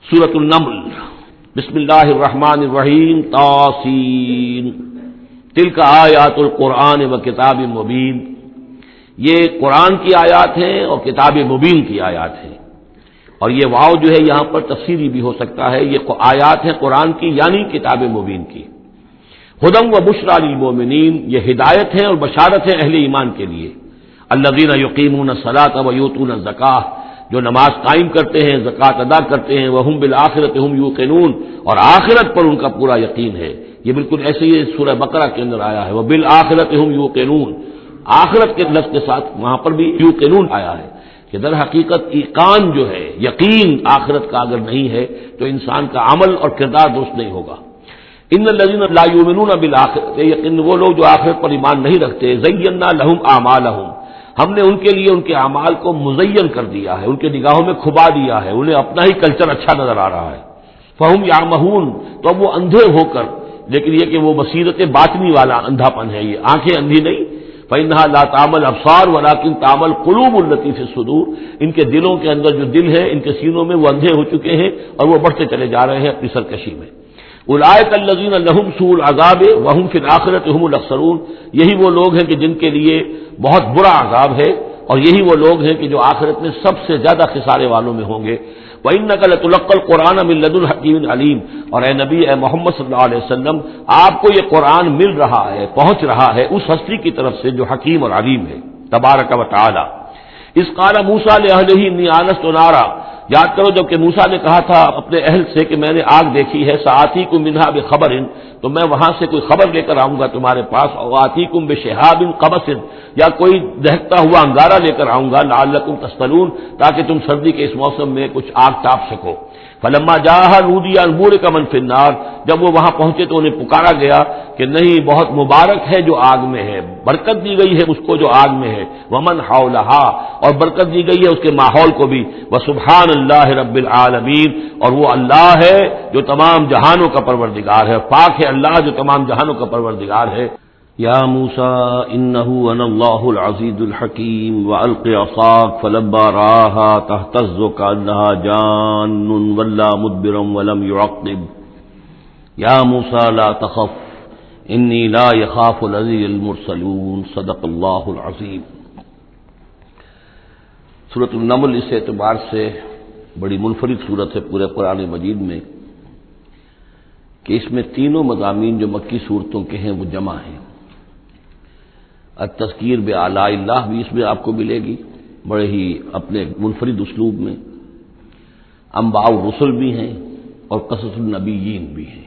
سورۃ النمل بسم اللہ الرحمن الرحیم طاسین تلک آیات القرآن و کتاب مبین، یہ قرآن کی آیات ہیں اور کتاب مبین کی آیات ہیں، اور یہ واو جو ہے یہاں پر تفسیری بھی ہو سکتا ہے، یہ آیات ہیں قرآن کی یعنی کتاب مبین کی۔ ہدی و بشریٰ للمؤمنین، یہ ہدایت ہے اور بشارت ہے اہل ایمان کے لیے۔ الذین یقیمون الصلاۃ و یؤتون الزکاۃ، جو نماز قائم کرتے ہیں، زکوٰۃ ادا کرتے ہیں، وہم بالآخرۃ ہم یوقنون، اور آخرت پر ان کا پورا یقین ہے۔ یہ بالکل ایسے ہی سورہ بقرہ کے اندر آیا ہے، وبالآخرۃ ہم یوقنون، آخرت کے لفظ کے ساتھ وہاں پر بھی یوقنون آیا ہے کہ در حقیقت ایقان جو ہے، یقین آخرت کا اگر نہیں ہے تو انسان کا عمل اور کردار درست نہیں ہوگا۔ ان الذین لا یؤمنون بالآخرۃ، یقین وہ لوگ جو آخرت پر ایمان نہیں رکھتے، زینا لہم اعمالہم، ہم نے ان کے لیے ان کے اعمال کو مزین کر دیا ہے، ان کے نگاہوں میں کھبا دیا ہے، انہیں اپنا ہی کلچر اچھا نظر آ رہا ہے۔ فہم یعمہون، تو اب وہ اندھے ہو کر، لیکن یہ کہ وہ بصیرت باطنی والا اندھا پن ہے، یہ آنکھیں اندھی نہیں۔ فإنها لا تعمى الابصار ولكن تعمى القلوب التي في الصدور، ان کے دلوں کے اندر جو دل ہے، ان کے سینوں میں وہ اندھے ہو چکے ہیں اور وہ بڑھتے چلے جا رہے ہیں اپنی سرکشی میں۔ اولئک الذین لهم سوء العذاب وهم في الآخرۃ هم الاخسرون، یہی وہ لوگ ہیں کہ جن کے لیے بہت برا عذاب ہے، اور یہی وہ لوگ ہیں کہ جو آخرت میں سب سے زیادہ خسارے والوں میں ہوں گے۔ وَإِنَّكَ لَتُلَقَّى الْقُرْآنَ مِن لَّدُنْ حَكِيمٍ عَلِيمٍ، اور اے نبی، اے محمد صلی اللہ علیہ وسلم، آپ کو یہ قرآن مل رہا ہے، پہنچ رہا ہے اس ہستی کی طرف سے جو حکیم اور علیم ہے، تبارک و تعالی۔ اذ قال موسیٰ لأہلہ انی آنست نارا، یاد کرو جب کہ موسیٰ نے کہا تھا اپنے اہل سے کہ میں نے آگ دیکھی ہے، سآتیکم منہا بخبر، تو میں وہاں سے کوئی خبر لے کر آؤں گا تمہارے پاس، اور آتیکم بشہاب قبس، یا کوئی دہکتا ہوا انگارہ لے کر آؤں گا، لعلکم تصطلون، تاکہ تم سردی کے اس موسم میں کچھ آگ تاپ سکو۔ فلما جاءها نودی ان بورک من فی النار، جب وہ وہاں پہنچے تو انہیں پکارا گیا کہ نہیں، بہت مبارک ہے جو آگ میں ہے، برکت دی گئی ہے اس کو جو آگ میں ہے، ومن حولہا، اور برکت دی گئی ہے اس کے ماحول کو بھی، وسبحان اللہ رب العالمین، اور وہ اللہ ہے جو تمام جہانوں کا پروردگار ہے، پاک ہے اللہ جو تمام جہانوں کا پروردگار ہے۔ یا موسیٰ انہ انا اللہ العزیز الحکیم والق عصاک فلما رآہا تہتز کأنہا جان ولا مدبرا ولم يعقب یا موسیٰ لا تخف انی لا یخاف لدی المرسلون صدق اللہ العظیم۔ سورۃ النمل اس اعتبار سے بڑی منفرد سورت ہے پورے قرآن مجید میں کہ اس میں تینوں مضامین جو مکی صورتوں کے ہیں وہ جمع ہیں۔ التذکیر بآلاء اللہ بھی اس میں آپ کو ملے گی بڑے ہی اپنے منفرد اسلوب میں، انباء الرسل بھی ہیں اور قصص النبیین بھی ہیں۔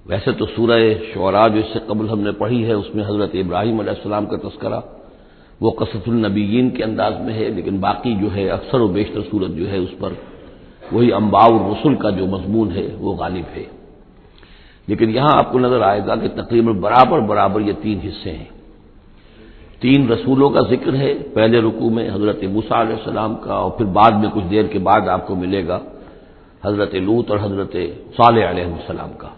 ویسے تو سورہ شعراء جو اس سے قبل ہم نے پڑھی ہے اس میں حضرت ابراہیم علیہ السلام کا تذکرہ وہ قصص النبیین کے انداز میں ہے، لیکن باقی جو ہے اکثر و بیشتر صورت جو ہے اس پر وہی انباء الرسل کا جو مضمون ہے وہ غالب ہے۔ لیکن یہاں آپ کو نظر آئے گا کہ تقریباً برابر یہ تین حصے ہیں، تین رسولوں کا ذکر ہے، پہلے رکوع میں حضرت موسیٰ علیہ السلام کا، اور پھر بعد میں کچھ دیر کے بعد آپ کو ملے گا حضرت لوط اور حضرت صالح علیہ السلام کا،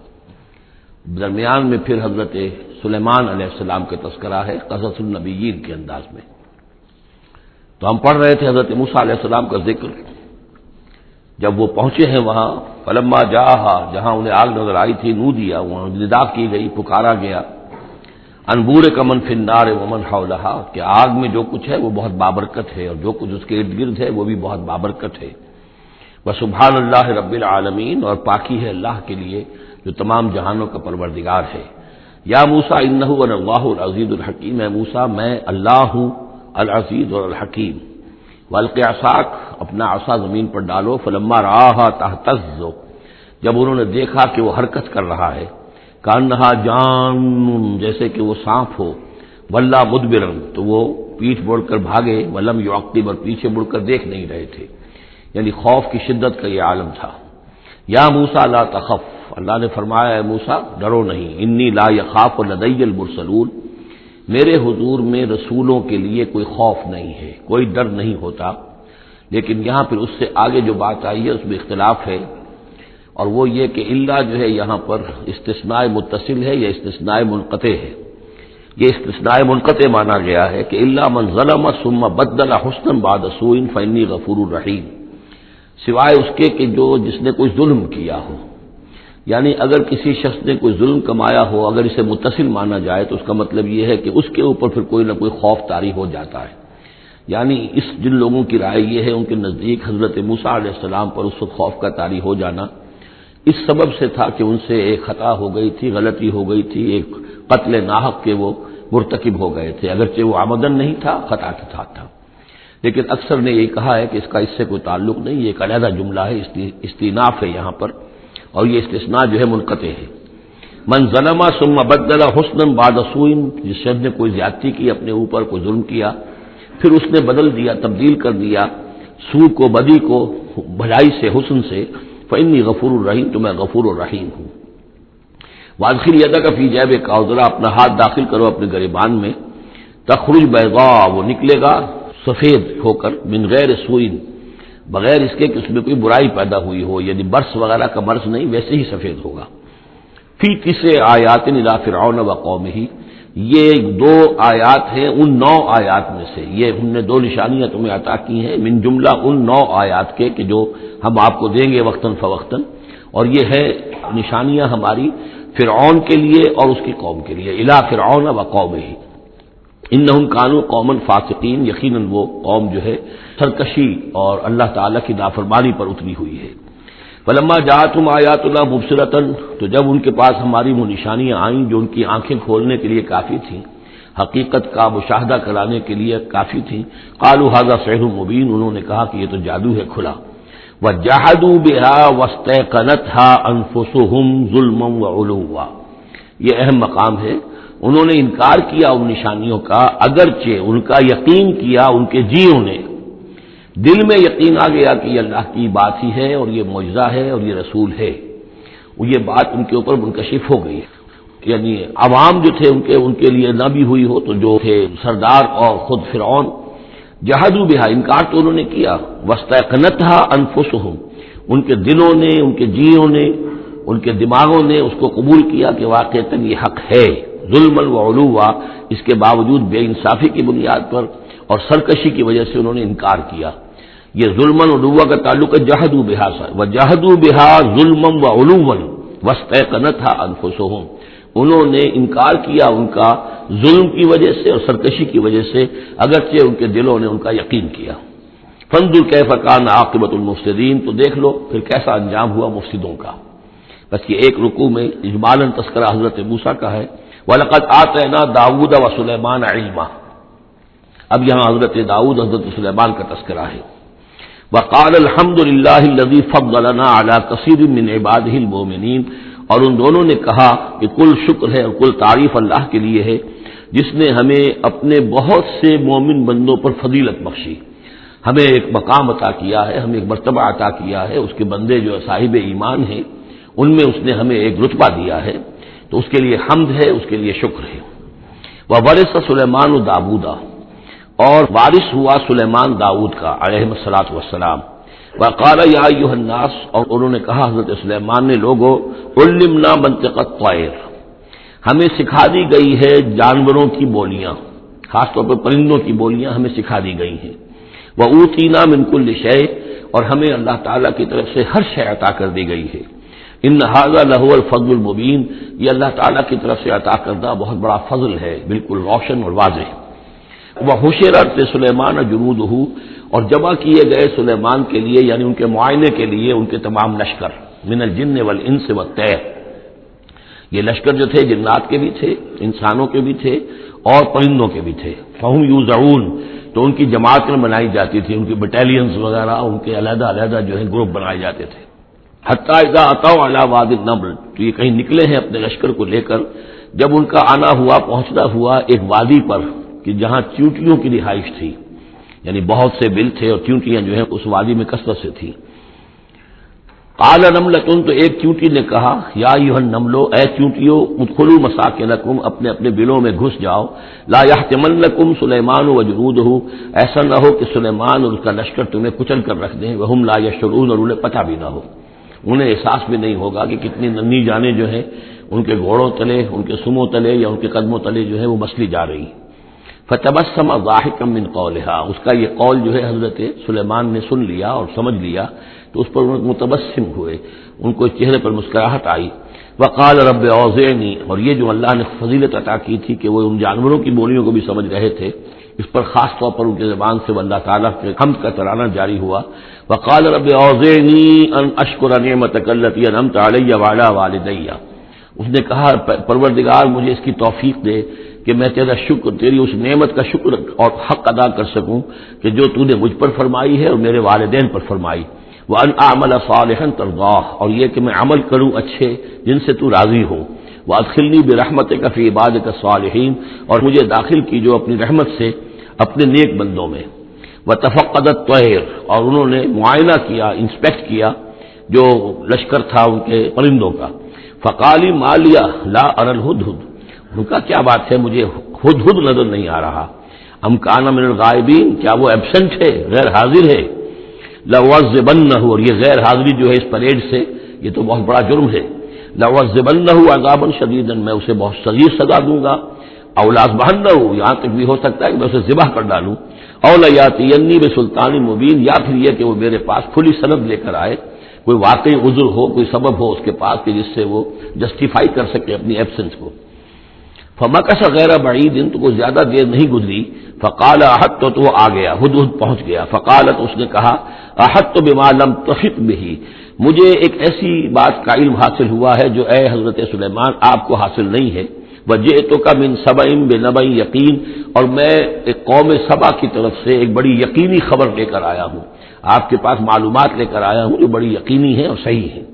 درمیان میں پھر حضرت سلیمان علیہ السلام کا تذکرہ ہے قصص النبیین کے انداز میں۔ تو ہم پڑھ رہے تھے حضرت موسیٰ علیہ السلام کا ذکر، جب وہ پہنچے ہیں وہاں، فلما جاءہا، جہاں انہیں آگ نظر آئی تھی، نودیا، وہاں ندا کی گئی، پکارا گیا، ان بورک من فی النار ومن حولہا، کہ آگ میں جو کچھ ہے وہ بہت بابرکت ہے اور جو کچھ اس کے ارد گرد ہے وہ بھی بہت بابرکت ہے۔ وسبحان اللہ رب العالمین، اور پاکی ہے اللہ کے لیے جو تمام جہانوں کا پروردگار ہے۔ یا موسیٰ انہ انا اللہ العزیز الحکیم، اے موسیٰ میں اللہ ہوں العزیز اور الحکیم۔ والق عصاک، اپنا عصا زمین پر ڈالو، فلما رآہا تہتز، جب انہوں نے دیکھا کہ وہ حرکت کر رہا ہے، کأنہا جان، جیسے کہ وہ سانپ ہو، ولا مدبرا، تو وہ پیٹھ موڑ کر بھاگے، ولم یعقب، اور پیچھے مڑ کر دیکھ نہیں رہے تھے، یعنی خوف کی شدت کا یہ عالم تھا۔ یا موسیٰ لا تخف، اللہ نے فرمایا اے موسیٰ ڈرو نہیں، انی لا یخاف لدی المرسلون، میرے حضور میں رسولوں کے لیے کوئی خوف نہیں ہے، کوئی ڈر نہیں ہوتا۔ لیکن یہاں پھر اس سے آگے جو بات آئی ہے اس میں اختلاف ہے، اور وہ یہ کہ اللہ جو ہے یہاں پر استثناء متصل ہے یا استثناء منقطع ہے۔ یہ استثناء منقطع مانا گیا ہے کہ الا من ظلم ثم بدل حسنا بعد سوء فانی غفور رحیم، سوائے اس کے کہ جس نے کوئی ظلم کیا ہو. یعنی اگر کسی شخص نے کوئی ظلم کمایا ہو، اگر اسے متصل مانا جائے تو اس کا مطلب یہ ہے کہ اس کے اوپر پھر کوئی نہ کوئی خوف طاری ہو جاتا ہے. یعنی جن لوگوں کی رائے یہ ہے، ان کے نزدیک حضرت موسیٰ علیہ السلام پر اس وقت خوف کا طاری ہو جانا اس سبب سے تھا کہ ان سے ایک خطا ہو گئی تھی، غلطی ہو گئی تھی، ایک قتل ناحق کے وہ مرتکب ہو گئے تھے، اگرچہ وہ عمدن نہیں تھا، خطا کے ساتھ تھا. لیکن اکثر نے یہ کہا ہے کہ اس کا اس سے کوئی تعلق نہیں، یہ ایک علیحدہ جملہ ہے، استئناف ہے یہاں پر، اور یہ استثناء جو ہے منقطع ہے. من ظلم ثم بدل حسنا بعد سوء، جس شخص نے کوئی زیادتی کی اپنے اوپر، کوئی ظلم کیا، پھر اس نے بدل دیا، تبدیل کر دیا سوء کو، بدی کو، بھلائی سے، حسن سے، فإنی غفور الرحیم، تو میں غفور الرحیم ہوں. وادخل یدک فی جیبک، اور ذرا اپنا ہاتھ داخل کرو اپنے گریبان میں، تخرج بیضاء، وہ نکلے گا سفید ہو کر، من غیر سوء، بغیر اس کے کہ اس میں کوئی برائی پیدا ہوئی ہو، یعنی برس وغیرہ کا مرض نہیں، ویسے ہی سفید ہوگا. فی 9 آیات الی فرعون وقومہ، یہ 2 آیات ہیں ان 9 آیات میں سے. یہ ہم نے 2 نشانیاں تمہیں عطا کی ہیں من جملہ ان 9 آیات کے کہ جو ہم آپ کو دیں گے وقتاً فوقتاً، اور یہ ہے نشانیاں ہماری فرعون کے لیے اور اس کی قوم کے لیے. الی فرعون وقومہ انہم کانوا قوما فاسقین، یقیناً وہ قوم جو ہے سرکشی اور اللہ تعالیٰ کی نافرمانی پر اتری ہوئی ہے. فلما جاءتهم آیاتنا مبصرۃ، تو جب ان کے پاس ہماری وہ نشانیاں آئیں جو ان کی آنکھیں کھولنے کے لیے کافی تھیں، حقیقت کا مشاہدہ کرانے کے لیے کافی تھیں، قالوا ھذا سحر مبین، انہوں نے کہا کہ یہ تو جادو ہے کھلا. وجحدوا بها واستيقنتها انفسهم ظلما وعلوا، یہ اہم مقام ہے. انہوں نے انکار کیا ان نشانیوں کا، اگرچہ ان کا یقین کیا ان کے جیوں نے، دل میں یقین آ گیا کہ یہ اللہ کی بات ہی ہے اور یہ معجزہ ہے اور یہ رسول ہے. یہ بات ان کے اوپر منکشف ہو گئی. یعنی عوام جو تھے ان کے لیے نہ بھی ہوئی ہو تو جو تھے سردار اور خود فرعون، جحدوا بہا، انکار تو انہوں نے کیا، واستيقنتها انفسهم، ان کے دلوں نے، ان کے جیوں نے، ان کے دماغوں نے اس کو قبول کیا کہ واقعتاً یہ حق ہے. ظلما وعلوا، اس کے باوجود بے انصافی کی بنیاد پر اور سرکشی کی وجہ سے انہوں نے انکار کیا. یہ ظلما وعلوا کا تعلق ہے جحدوا بہا سے، وجحدوا بہا ظلما وعلوا واستيقنتها انفسهم، انہوں نے انکار کیا ان کا ظلم کی وجہ سے اور سرکشی کی وجہ سے، اگرچہ ان کے دلوں نے ان کا یقین کیا. فانظر کیف کان عاقبۃ المفسدین، تو دیکھ لو پھر کیسا انجام ہوا مفسدوں کا. بس یہ ایک رکوع میں اجمالاً تذکرہ حضرت موسیٰ کا ہے. وَلَقَدْ آتَيْنَا دَاوُودَ وَسُلَيْمَانَ عِلْمًا، اب یہاں حضرت داؤد، حضرت سلیمان کا تذکرہ ہے. وَقَالَ الْحَمْدُ لِلَّهِ الَّذِي فَضَّلَنَا عَلَى كَثِيرٍ مِّنْ عِبَادِهِ الْمُؤْمِنِينَ، اور ان دونوں نے کہا کہ کل شکر ہے اور کل تعریف اللہ کے لیے ہے جس نے ہمیں اپنے بہت سے مومن بندوں پر فضیلت بخشی، ہمیں ایک مقام عطا کیا ہے، ہمیں ایک مرتبہ عطا کیا ہے. اس کے بندے جو صاحب ایمان ہیں ان میں اس نے ہمیں ایک رتبہ دیا ہے، تو اس کے لیے حمد ہے، اس کے لیے شکر ہے. وَوَرِثَ سُلَيْمَانُ دَاوُودَ، اور وارث ہوا سلیمان داؤد کا علیہ الصلوۃ والسلام. وقال یا ایھا الناس، اور انہوں نے کہا حضرت سلیمان نے، لوگو علمنا منطق الطیر، ہمیں سکھا دی گئی ہے جانوروں کی بولیاں، خاص طور پر پرندوں کی بولیاں ہمیں سکھا دی گئی ہیں. وَأُوتِینَا مِن كُلِّ شَیْءٍ، اور ہمیں اللہ تعالیٰ کی طرف سے ہر شے عطا کر دی گئی ہے. ان ھذا لَھُوَ الْفَضْلُ الْمُبِین، یہ اللہ تعالیٰ کی طرف سے عطا کردہ بہت بڑا فضل ہے، بالکل روشن اور واضح. وَحُشِرَتْ لِسُلَیمَانَ جُنُودُهُ، اور جمع کیے گئے سلیمان کے لیے، یعنی ان کے معائنے کے لیے، ان کے تمام لشکر، من الجن والانس والطیر، یہ لشکر جو تھے جنات کے بھی تھے، انسانوں کے بھی تھے اور پرندوں کے بھی تھے. فَهُمْ يُوزَعُونَ، تو ان کی جماعتیں بنائی جاتی تھی، ان کی بٹالینز وغیرہ، ان کے علیحدہ علیحدہ جو ہے گروپ بنائے جاتے تھے. حتیٰ اذا اتوا علی وادی النمل، تو یہ کہیں نکلے ہیں اپنے لشکر کو لے کر، جب ان کا آنا ہوا، پہنچنا ہوا ایک وادی پر کہ جہاں چیونٹیوں کی رہائش تھی، یعنی بہت سے بل تھے اور چیونٹیاں جو ہیں اس وادی میں کثرت سے تھیں. قال نملۃ، تو ایک چیونٹی نے کہا، یا ایھا النمل، اے چیونٹیوں، ادخلوا مساکنکم، اپنے اپنے بلوں میں گھس جاؤ. لا یحطمنکم سلیمان وجنودہ، ایسا نہ ہو کہ سلیمان اور اس کا لشکر تمہیں کچل کر رکھ دیں. وہم لا یشعرون، اور انہیں پتہ بھی نہ ہو، انہیں احساس بھی نہیں ہوگا کہ کتنی ننھی جانیں جو ہیں ان کے گھوڑوں تلے، ان کے سموں تلے یا ان کے قدموں تلے جو ہے وہ مسلی جا رہی. فتبسم ضاحکا من قولها، اس کا یہ قول جو ہے حضرت سلیمان نے سن لیا اور سمجھ لیا تو اس پر متبسم ہوئے، ان کو چہرے پر مسکراہٹ آئی۔ وقال رب اوزعنی، اور یہ جو اللہ نے فضیلت عطا کی تھی کہ وہ ان جانوروں کی بولیوں کو بھی سمجھ رہے تھے، اس پر خاص طور پر ان کی زبان سے وہ اللہ تعالیٰ کے حمد کا ترانہ جاری ہوا۔ وقال رب اوزعنی ان اشکر نعمتک التی انعمت علی وعلی والدی، اس نے کہا پروردگار مجھے اس کی توفیق دے کہ میں تیرا شکر، تیری اس نعمت کا شکر اور حق ادا کر سکوں کہ جو تو نے مجھ پر فرمائی ہے اور میرے والدین پر فرمائی۔ وَأَنْ أَعْمَلَ صَالِحًا تَرْضَاهُ، اور یہ کہ میں عمل کروں اچھے جن سے تو راضی ہو۔ وَأَدْخِلْنِي بِرَحْمَتِكَ فِي عِبَادِكَ الصَّالِحِينَ، اور مجھے داخل کیجو اپنی رحمت سے اپنے نیک بندوں میں۔ وَتَفَقَّدَ الطَّيْرَ، اور انہوں نے معائنہ کیا، انسپیکٹ کیا جو لشکر تھا ان کے پرندوں کا۔ فَقَالِ مَا لِيَ لَا أَرَى الْهُدْهُدَ، ان کا کیا بات ہے مجھے ہدہد نظر نہیں آ رہا۔ ام کان من الغائبین، کیا وہ ایبسنٹ ہے، غیر حاضر ہے۔ لَأُعَذِّبَنَّهُ، اور یہ غیر حاضری جو ہے اس پریڈ سے یہ تو بہت بڑا جرم ہے۔ لَأُعَذِّبَنَّهُ عَذَابًا شَدِيدًا، میں اسے بہت شدید سزا دوں گا۔ او لَأَذْبَحَنَّهُ، یہاں تک بھی ہو سکتا ہے کہ میں اسے ذبح کر ڈالوں۔ او لَيَأْتِيَنِّي بِسُلْطَانٍ مُبِينٍ، یا پھر یہ کہ وہ میرے پاس کھلی سند لے کر آئے، کوئی واقعی عذر ہو، کوئی سبب ہو اس کے پاس کہ جس سے وہ جسٹیفائی کر سکے اپنی ایبسنس کو۔ فمکث غیر بعید، تو کوئی زیادہ دیر نہیں گزری۔ فقال احطت، تو وہ آ گیا، ہدہد پہنچ گیا۔ فقالت، اس نے کہا احطت بما لم تحط به، مجھے ایک ایسی بات کا علم حاصل ہوا ہے جو اے حضرت سلیمان آپ کو حاصل نہیں ہے۔ وجئتک من سبأ بنبأ یقین، اور میں ایک قوم سبا کی طرف سے ایک بڑی یقینی خبر لے کر آیا ہوں، آپ کے پاس معلومات لے کر آیا ہوں جو بڑی یقینی ہیں اور صحیح ہیں۔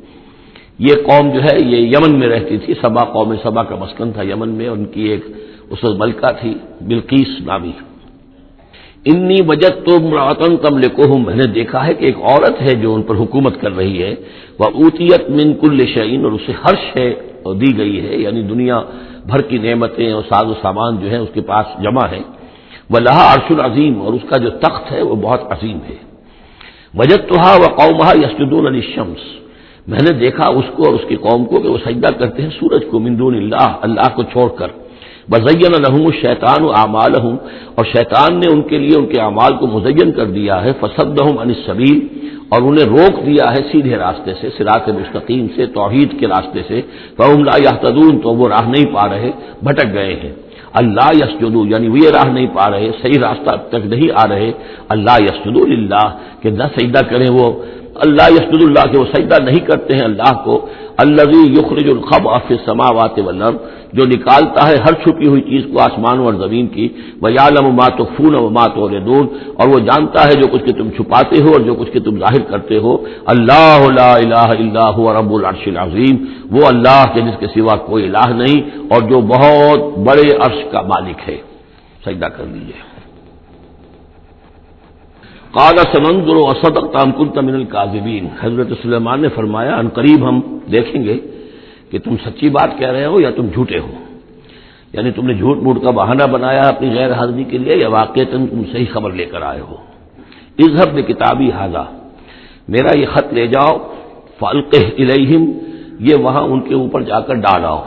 یہ قوم جو ہے یہ یمن میں رہتی تھی، سبا، قوم سبا کا مسکن تھا یمن میں، ان کی ایک اس وقت ملکہ تھی بلقیس نامی۔ انی وجدت امرأۃ تملکہم، میں نے دیکھا ہے کہ ایک عورت ہے جو ان پر حکومت کر رہی ہے۔ وأوتیت من کل شیء، اور اسے ہر شے دی گئی ہے، یعنی دنیا بھر کی نعمتیں اور ساز و سامان جو ہے اس کے پاس جمع ہے۔ ولہا عرش عظیم، اور اس کا جو تخت ہے وہ بہت عظیم ہے۔ وجدتها وقومها یسجدون للشمس، میں نے دیکھا اس کو اور اس کی قوم کو کہ وہ سجدہ کرتے ہیں سورج کو، من دون اللہ، اللہ کو چھوڑ کر۔ وزین لهم الشیطان اعمالهم، اور شیطان نے ان کے لیے ان کے اعمال کو مزین کر دیا ہے۔ فصدهم عن السبیل، اور انہیں روک دیا ہے سیدھے راستے سے، صراط مستقیم سے، توحید کے راستے سے۔ فهم لا يهتدون، تو وہ راہ نہیں پا رہے، بھٹک گئے ہیں۔ اللہ یسجدو، یعنی وہ یہ راہ نہیں پا رہے، صحیح راستہ تک نہیں آ رہے۔ اللہ یسجدو للہ، کہ نہ سجدہ کریں وہ، اللہ یسجد اللہ، کہ وہ سجدہ نہیں کرتے ہیں اللہ کو۔ الذی یخرج الخبء فی السماوات والارض، جو نکالتا ہے ہر چھپی ہوئی چیز کو آسمانوں اور زمین کی۔ ویعلم ما تخفون وما تعلنون، اور وہ جانتا ہے جو کچھ کہ تم چھپاتے ہو اور جو کچھ کہ تم ظاہر کرتے ہو۔ اللہ لا الہ الا هو رب العرش العظیم، وہ اللہ کے جس کے سوا کوئی الہ نہیں اور جو بہت بڑے عرش کا مالک ہے۔ سجدہ کر لیجیے۔ قال سننظر اصدقت ام كنت من الكاذبین، حضرت سلیمان نے فرمایا ان قریب ہم دیکھیں گے کہ تم سچی بات کہہ رہے ہو یا تم جھوٹے ہو، یعنی تم نے جھوٹ موٹ کا بہانہ بنایا اپنی غیر حاضری کے لیے یا واقعتاً تم صحیح خبر لے کر آئے ہو۔ اذهب بکتابی ھذا، میرا یہ خط لے جاؤ، فالقه الیہم، یہ وہاں ان کے اوپر جا کر ڈالاؤ۔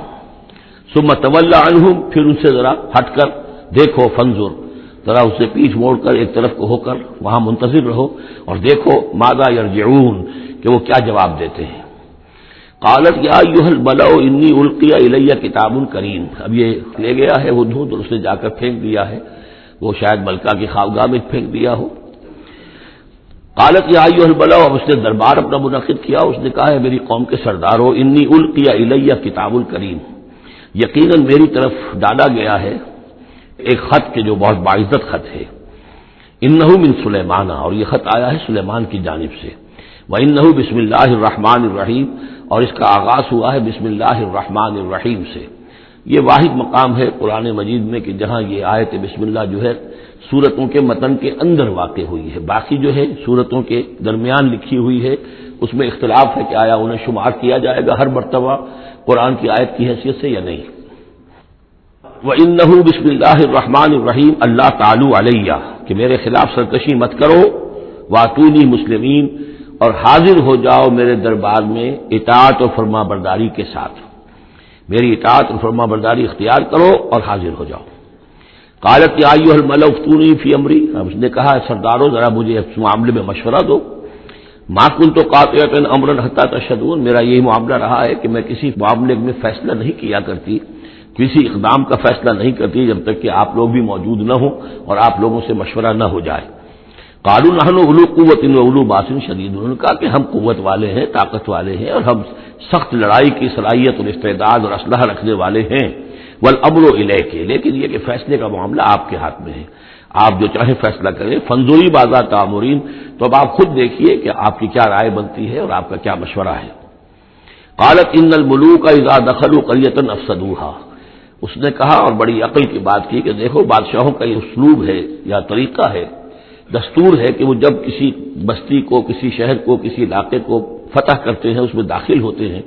ثم تول عنہم، پھر ان سے ذرا ہٹ کر دیکھو، فانظر، ذرا اسے پیچھ موڑ کر ایک طرف کو ہو کر وہاں منتظر رہو اور دیکھو، ماذا یرجعون، کہ وہ کیا جواب دیتے ہیں۔ قالت یا ایھا الملأ انی القی الی کتاب کریم، اب یہ لے گیا ہے وہ دودھ اور اس نے جا کر پھینک دیا ہے، وہ شاید ملکہ کی خوابگاہ میں پھینک دیا ہو۔ قالت یا ایھا الملأ، اب اس نے دربار اپنا منعقد کیا، اس نے کہا ہے میری قوم کے سردارو، انی القی الی کتاب کریم، یقیناً میری طرف ڈالا گیا ہے ایک خط کے جو بہت باعزت خط ہے۔ انہ من سلیمان، اور یہ خط آیا ہے سلیمان کی جانب سے۔ وانہ بسم اللہ الرحمن الرحیم، اور اس کا آغاز ہوا ہے بسم اللہ الرحمن الرحیم سے۔ یہ واحد مقام ہے قرآن مجید میں کہ جہاں یہ آیت بسم اللہ جو ہے سورتوں کے متن کے اندر واقع ہوئی ہے، باقی جو ہے سورتوں کے درمیان لکھی ہوئی ہے، اس میں اختلاف ہے کہ آیا انہیں شمار کیا جائے گا ہر مرتبہ قرآن کی آیت کی حیثیت سے یا نہیں۔ وَإِنَّهُ بسم اللہ الرحمن الرحیم اللہ تعالی علیہ، کہ میرے خلاف سرکشی مت کرو، وَأْتُونِي مسلمین، اور حاضر ہو جاؤ میرے دربار میں اطاعت اور فرما برداری کے ساتھ، میری اطاعت اور فرما برداری اختیار کرو اور حاضر ہو جاؤ۔ قالت یا ایھا الملأ افتونی فی امری، اب اس نے کہا سردارو ذرا مجھے اس معاملے میں مشورہ دو۔ ما کنت قاطعۃ امرا حتی تشہدون، میرا یہی معاملہ رہا ہے کہ میں کسی معاملے میں فیصلہ نہیں کیا کرتی، کسی اقدام کا فیصلہ نہیں کرتی جب تک کہ آپ لوگ بھی موجود نہ ہوں اور آپ لوگوں سے مشورہ نہ ہو جائے۔ قالوا نحن اولو قوت و اولو باس شدید، انہوں نے کہا کہ ہم قوت والے ہیں، طاقت والے ہیں، اور ہم سخت لڑائی کی صلاحیت اور استعداد اور اسلحہ رکھنے والے ہیں۔ والامر الیک، لیکن یہ کہ فیصلے کا معاملہ آپ کے ہاتھ میں ہے، آپ جو چاہیں فیصلہ کریں۔ فانظری ماذا تأمرین، تو اب آپ خود دیکھیے کہ آپ کی کیا رائے بنتی ہے اور آپ کا کیا مشورہ ہے۔ قالت ان الملوک اذا دخلوا قریۃ افسدوها، اس نے کہا اور بڑی عقل کی بات کی کہ دیکھو بادشاہوں کا یہ اسلوب ہے یا طریقہ ہے، دستور ہے کہ وہ جب کسی بستی کو، کسی شہر کو، کسی علاقے کو فتح کرتے ہیں، اس میں داخل ہوتے ہیں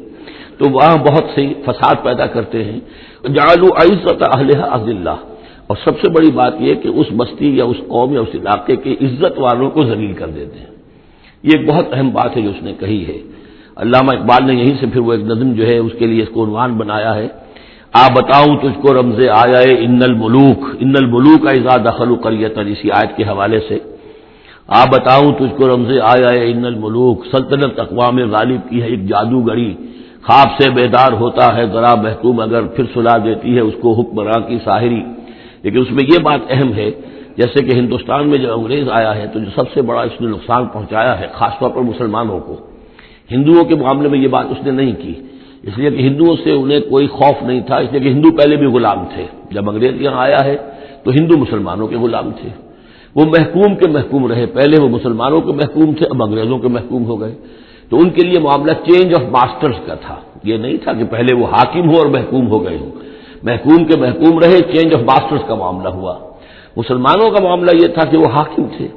تو وہاں بہت سے فساد پیدا کرتے ہیں۔ جعلوا عزت اہلها اذلہ، اور سب سے بڑی بات یہ کہ اس بستی یا اس قوم یا اس علاقے کے عزت والوں کو ذلیل کر دیتے ہیں۔ یہ ایک بہت اہم بات ہے جو اس نے کہی ہے۔ علامہ اقبال نے یہیں سے پھر وہ ایک نظم جو ہے اس کے لیے اس کو عنوان بنایا ہے، آ بتاؤں تجھ کو رمز آیا ان الملوک اذا دخلوا قریۃ، اسی آیت کے حوالے سے آ بتاؤں تجھ کو رمز آیا ہے ان الملوک، سلطنت اقوام غالب کی ہے ایک جادوگری، خواب سے بیدار ہوتا ہے ذرا محکوم اگر پھر سلا دیتی ہے اس کو حکمراں کی ساحری۔ لیکن اس میں یہ بات اہم ہے، جیسے کہ ہندوستان میں جب انگریز آیا ہے تو جو سب سے بڑا اس نے نقصان پہنچایا ہے خاص طور پر مسلمانوں کو، ہندوؤں کے معاملے میں یہ بات اس نے نہیں کی، اس لیے کہ ہندوؤں سے انہیں کوئی خوف نہیں تھا، اس لیے کہ ہندو پہلے بھی غلام تھے۔ جب انگریز یہاں آیا ہے تو ہندو مسلمانوں کے غلام تھے، وہ محکوم کے محکوم رہے، پہلے وہ مسلمانوں کے محکوم تھے، اب انگریزوں کے محکوم ہو گئے۔ تو ان کے لیے معاملہ چینج آف ماسٹرز کا تھا، یہ نہیں تھا کہ پہلے وہ حاکم ہو اور محکوم ہو گئے ہوں، محکوم کے محکوم رہے، چینج آف ماسٹرز کا معاملہ ہوا۔ مسلمانوں کا معاملہ یہ تھا کہ وہ حاکم تھے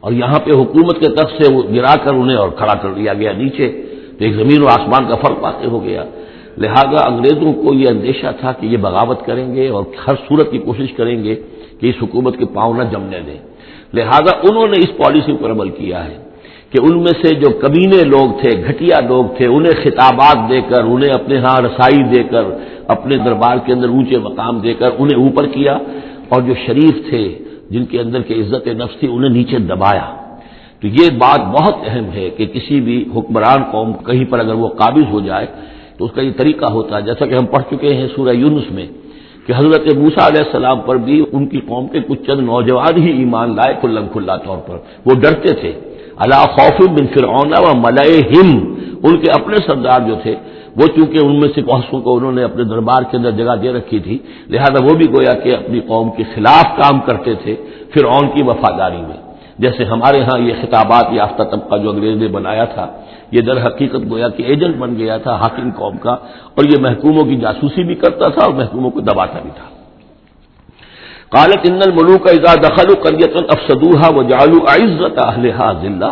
اور یہاں پہ حکومت کے تخت سے وہ گرا کر انہیں اور کھڑا کر دیا گیا نیچے، تو ایک زمین و آسمان کا فرق واقع ہو گیا۔ لہذا انگریزوں کو یہ اندیشہ تھا کہ یہ بغاوت کریں گے اور ہر صورت کی کوشش کریں گے کہ اس حکومت کے پاؤں نہ جمنے دیں، لہذا انہوں نے اس پالیسی پر عمل کیا ہے کہ ان میں سے جو کمینے لوگ تھے، گھٹیا لوگ تھے، انہیں خطابات دے کر، انہیں اپنے ہاں رسائی دے کر، اپنے دربار کے اندر اونچے مقام دے کر انہیں اوپر کیا، اور جو شریف تھے جن کے اندر کے عزت نفس تھی انہیں نیچے دبایا۔ تو یہ بات بہت اہم ہے کہ کسی بھی حکمران قوم کہیں پر اگر وہ قابض ہو جائے تو اس کا یہ طریقہ ہوتا ہے، جیسا کہ ہم پڑھ چکے ہیں سورہ یونس میں کہ حضرت موسیٰ علیہ السلام پر بھی ان کی قوم کے کچھ چند نوجوان ہی ایمان لائے کھلا طور پر، وہ ڈرتے تھے۔ الا خوف من فرعون و ملئہم، ان کے اپنے سردار جو تھے وہ چونکہ ان میں سے بہت سو کو انہوں نے اپنے دربار کے اندر جگہ دے رکھی تھی، لہذا وہ بھی گویا کہ اپنی قوم کے خلاف کام کرتے تھے فرعون کی وفاداری میں۔ جیسے ہمارے ہاں یہ خطابات یافتہ طبقہ جو انگریز نے بنایا تھا، یہ در حقیقت گویا کہ ایجنٹ بن گیا تھا حاکم قوم کا، اور یہ محکوموں کی جاسوسی بھی کرتا تھا اور محکوموں کو دباتا بھی تھا۔ قالت ان الملوک اذا دخلوا قریۃ افسدوها وجعلوا عزت اہلها ذلہ،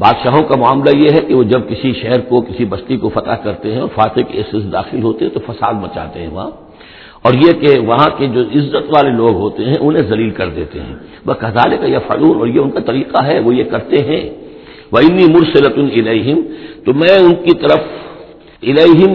بادشاہوں کا معاملہ یہ ہے کہ وہ جب کسی شہر کو، کسی بستی کو فتح کرتے ہیں اور فاتح کے حصے سے داخل ہوتے ہیں تو فساد مچاتے ہیں وہاں، اور یہ کہ وہاں کے جو عزت والے لوگ ہوتے ہیں انہیں ذلیل کر دیتے ہیں۔ وَكَذَلِكَ يَفْعَلُونَ، اور یہ ان کا طریقہ ہے، وہ یہ کرتے ہیں۔ وَإِنِّي مُرْسِلَةٌ إِلَيْهِمْ، تو میں ان کی طرف إِلَيْهِمْ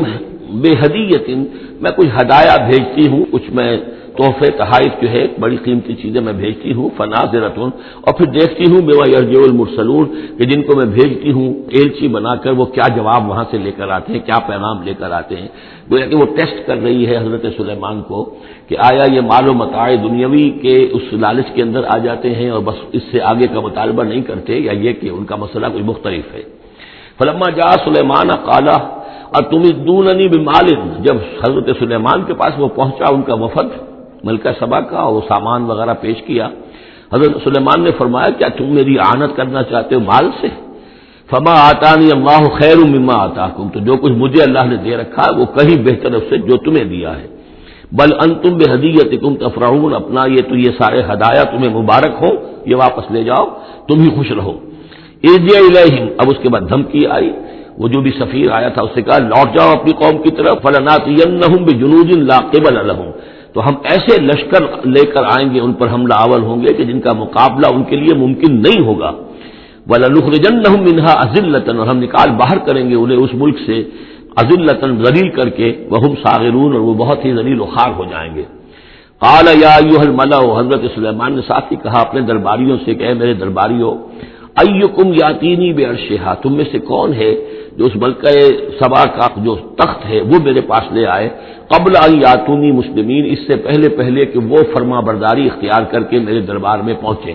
بِهَدِيَّةٍ، میں کچھ ہدایہ بھیجتی ہوں، کچھ میں تحفے تحائف جو ہے بڑی قیمتی چیزیں میں بھیجتی ہوں۔ فَنَاظِرَةٌ، اور پھر دیکھتی ہوں بِمَا يَرْجِعُ الْمُرْسَلُونَ، کہ جن کو میں بھیجتی ہوں ایلچی بنا کر وہ کیا جواب وہاں سے لے کر آتے ہیں، کیا پیغام لے کر آتے ہیں۔ گویا کہ وہ ٹیسٹ کر رہی ہے حضرت سلیمان کو کہ آیا یہ مال و متاع دنیاوی کے اس لالچ کے اندر آ جاتے ہیں اور بس اس سے آگے کا مطالبہ نہیں کرتے، یا یہ کہ ان کا مسئلہ کوئی مختلف ہے۔ فلما جاء سلیمان قال اتمدوننی بمال، جب حضرت سلیمان کے پاس وہ پہنچا ان کا وفد ملکہ سبا کا، اور وہ سامان وغیرہ پیش کیا، حضرت سلیمان نے فرمایا کیا تم میری اعانت کرنا چاہتے ہو مال سے؟ فما آتانی اللہ خیر مما آتاکم، تو جو کچھ مجھے اللہ نے دے رکھا ہے وہ کہیں بہتر اس سے جو تمہیں دیا ہے۔ بل انتم بہدیتکم تفرحون، اپنا یہ سارے ہدایہ تمہیں مبارک ہو، یہ واپس لے جاؤ، تم ہی خوش رہو۔ ارجع الیہم، اب اس کے بعد دھمکی آئی، وہ جو بھی سفیر آیا تھا اس سے کہا لوٹ جاؤ اپنی قوم کی طرف، فلناتینہم بجنود لا قبل لہم، تو ہم ایسے لشکر لے کر آئیں گے، ان پر حملہ آور ہوں گے کہ جن کا مقابلہ ان کے لیے ممکن نہیں ہوگا۔ وَلَنُخْرِجَنَّهُم مِّنْهَا أَذِلَّةً، اور ہم نکال باہر کریں گے انہیں اس ملک سے اذلۃ، ذلیل کر کے، وَهُمْ صَاغِرُونَ، اور وہ بہت ہی ذلیل و خوار ہو جائیں گے۔ قَالَ يَا أَيُّهَا الْمَلَأُ، حضرت سلیمان نے ساتھ ہی کہا اپنے درباریوں سے کہ اے میرے درباریوں، ایکم یاتینی بعرشہا، تم میں سے کون ہے جو اس ملکہ سبا کا جو تخت ہے وہ میرے پاس لے آئے، قبل ان یاتونی مسلمین، اس سے پہلے کہ وہ فرما برداری اختیار کر کے میرے دربار میں پہنچے۔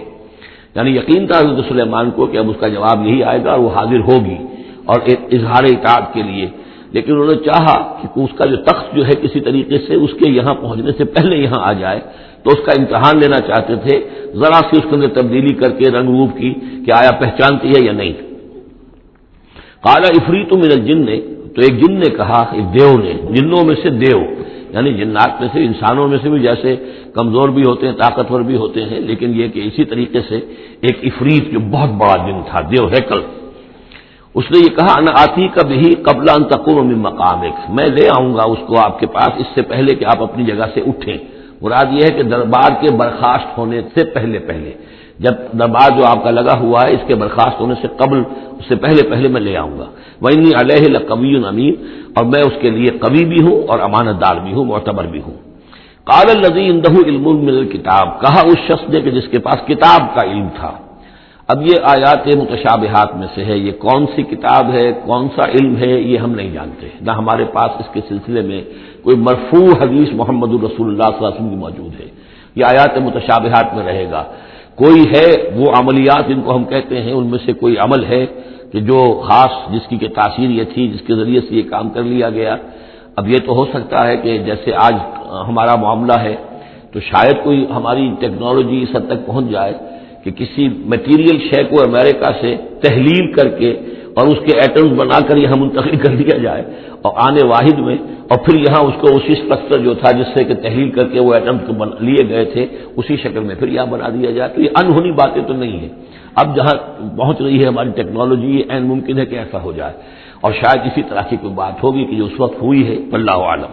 یعنی یقین تھا حضرت سلیمان کو کہ اب اس کا جواب یہی آئے گا اور وہ حاضر ہوگی اور اظہار اطاعت کے لیے، لیکن انہوں نے چاہا کہ اس کا جو تخت جو ہے کسی طریقے سے اس کے یہاں پہنچنے سے پہلے یہاں آ جائے، تو اس کا امتحان لینا چاہتے تھے، ذرا سی اس کے اندر تبدیلی کر کے رنگ روپ کی کہ آیا پہچانتی ہے یا نہیں۔ قال عفریت من الجن، تو ایک جن نے کہا، ایک دیو نے، جنوں میں سے دیو، یعنی جنات میں سے، انسانوں میں سے بھی جیسے کمزور بھی ہوتے ہیں، طاقتور بھی ہوتے ہیں، لیکن یہ کہ اسی طریقے سے ایک عفریت جو بہت بڑا جن تھا، دیو ہیکل، اس نے یہ کہا انا آتی کا بھی قبل ان تقوم من مقامک، میں لے آؤں گا اس کو آپ کے پاس اس سے پہلے کہ آپ اپنی جگہ سے اٹھیں۔ مراد یہ ہے کہ دربار کے برخاست ہونے سے پہلے جب دربار جو آپ کا لگا ہوا ہے اس کے برخاست ہونے سے قبل، اس سے پہلے میں لے آؤں گا۔ وَإِنِّي عَلَيْهِ لَقَوِيٌّ أَمِينٌ، اور میں اس کے لیے قوی بھی ہوں اور امانت دار بھی ہوں، معتبر بھی ہوں۔ قال الذي عنده علم من الكتاب، کہا اس شخص نے کہ جس کے پاس کتاب کا علم تھا۔ اب یہ آیات متشابہات میں سے ہے، یہ کون سی کتاب ہے، کون سا علم ہے، یہ ہم نہیں جانتے، نہ ہمارے پاس اس کے سلسلے میں کوئی مرفوع حدیث محمد الرسول اللہ صلی اللہ علیہ وسلم کی موجود ہے، یہ آیات متشابہات میں رہے گا۔ کوئی ہے وہ عملیات جن کو ہم کہتے ہیں، ان میں سے کوئی عمل ہے کہ جو خاص جس کی کہ تاثیر یہ تھی، جس کے ذریعے سے یہ کام کر لیا گیا۔ اب یہ تو ہو سکتا ہے کہ جیسے آج ہمارا معاملہ ہے تو شاید کوئی ہماری ٹیکنالوجی اس حد تک پہنچ جائے کہ کسی میٹیریل شے کو امریکہ سے تحلیل کر کے اور اس کے ایٹمز بنا کر یہاں منتقل کر دیا جائے اور آنے واحد میں، اور پھر یہاں اس کو اسی اسٹرکچر جو تھا جس سے کہ تحلیل کر کے وہ ایٹمز لیے گئے تھے اسی شکل میں پھر یہاں بنا دیا جائے، تو یہ انہونی باتیں تو نہیں ہیں۔ اب جہاں پہنچ رہی ہے ہماری ٹیکنالوجی، یہ عین ممکن ہے کہ ایسا ہو جائے، اور شاید اسی طرح کی کوئی بات ہوگی کہ جو اس وقت ہوئی ہے، واللہ اعلم۔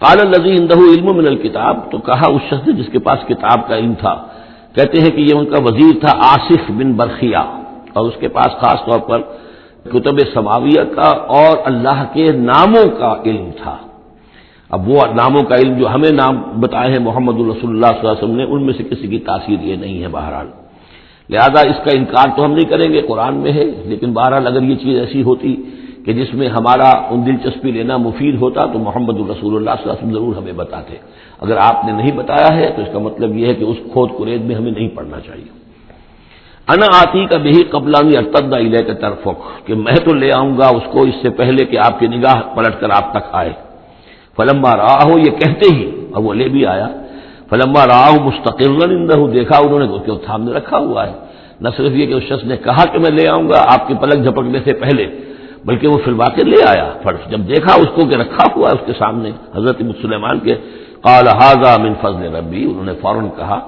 قال الذی عنده علم من الکتاب، تو کہا اس شخص جس کے پاس کتاب کا علم تھا، کہتے ہیں کہ یہ ان کا وزیر تھا آصف بن برخیہ، اور اس کے پاس خاص طور پر کتب سماویہ کا اور اللہ کے ناموں کا علم تھا۔ اب وہ ناموں کا علم جو ہمیں نام بتائے ہیں محمد الرسول اللہ صلی اللہ علیہ وسلم نے، ان میں سے کسی کی تاثیر یہ نہیں ہے بہرحال، لہذا اس کا انکار تو ہم نہیں کریں گے، قرآن میں ہے، لیکن بہرحال اگر یہ چیز ایسی ہوتی کہ جس میں ہمارا ان دلچسپی لینا مفید ہوتا تو محمد الرسول اللہ صلی اللہ علیہ وسلم ضرور ہمیں بتاتے۔ اگر آپ نے نہیں بتایا ہے تو اس کا مطلب یہ ہے کہ اس کھود کرید میں ہمیں نہیں پڑھنا چاہیے۔ انا آتی کا بھی قبل ان یرتد الیک طرفک، کہ میں تو لے آؤں گا اس کو اس سے پہلے کہ آپ کی نگاہ پلٹ کر آپ تک آئے۔ فلما رآہ، یہ کہتے ہی اور وہ لے بھی آیا، فلما رآہ مستقرا عنده، دیکھا انہوں نے اس کے سامنے رکھا ہوا ہے۔ نہ صرف یہ کہ اس شخص نے کہا کہ میں لے آؤں گا آپ کی پلک جھپکنے سے پہلے، بلکہ وہ فی الواقع لے آیا، پھر جب دیکھا اس کو کہ رکھا ہوا ہے اس کے سامنے حضرت سلیمان کے، قال ھذا من فضل ربی، انہوں نے فوراً کہا،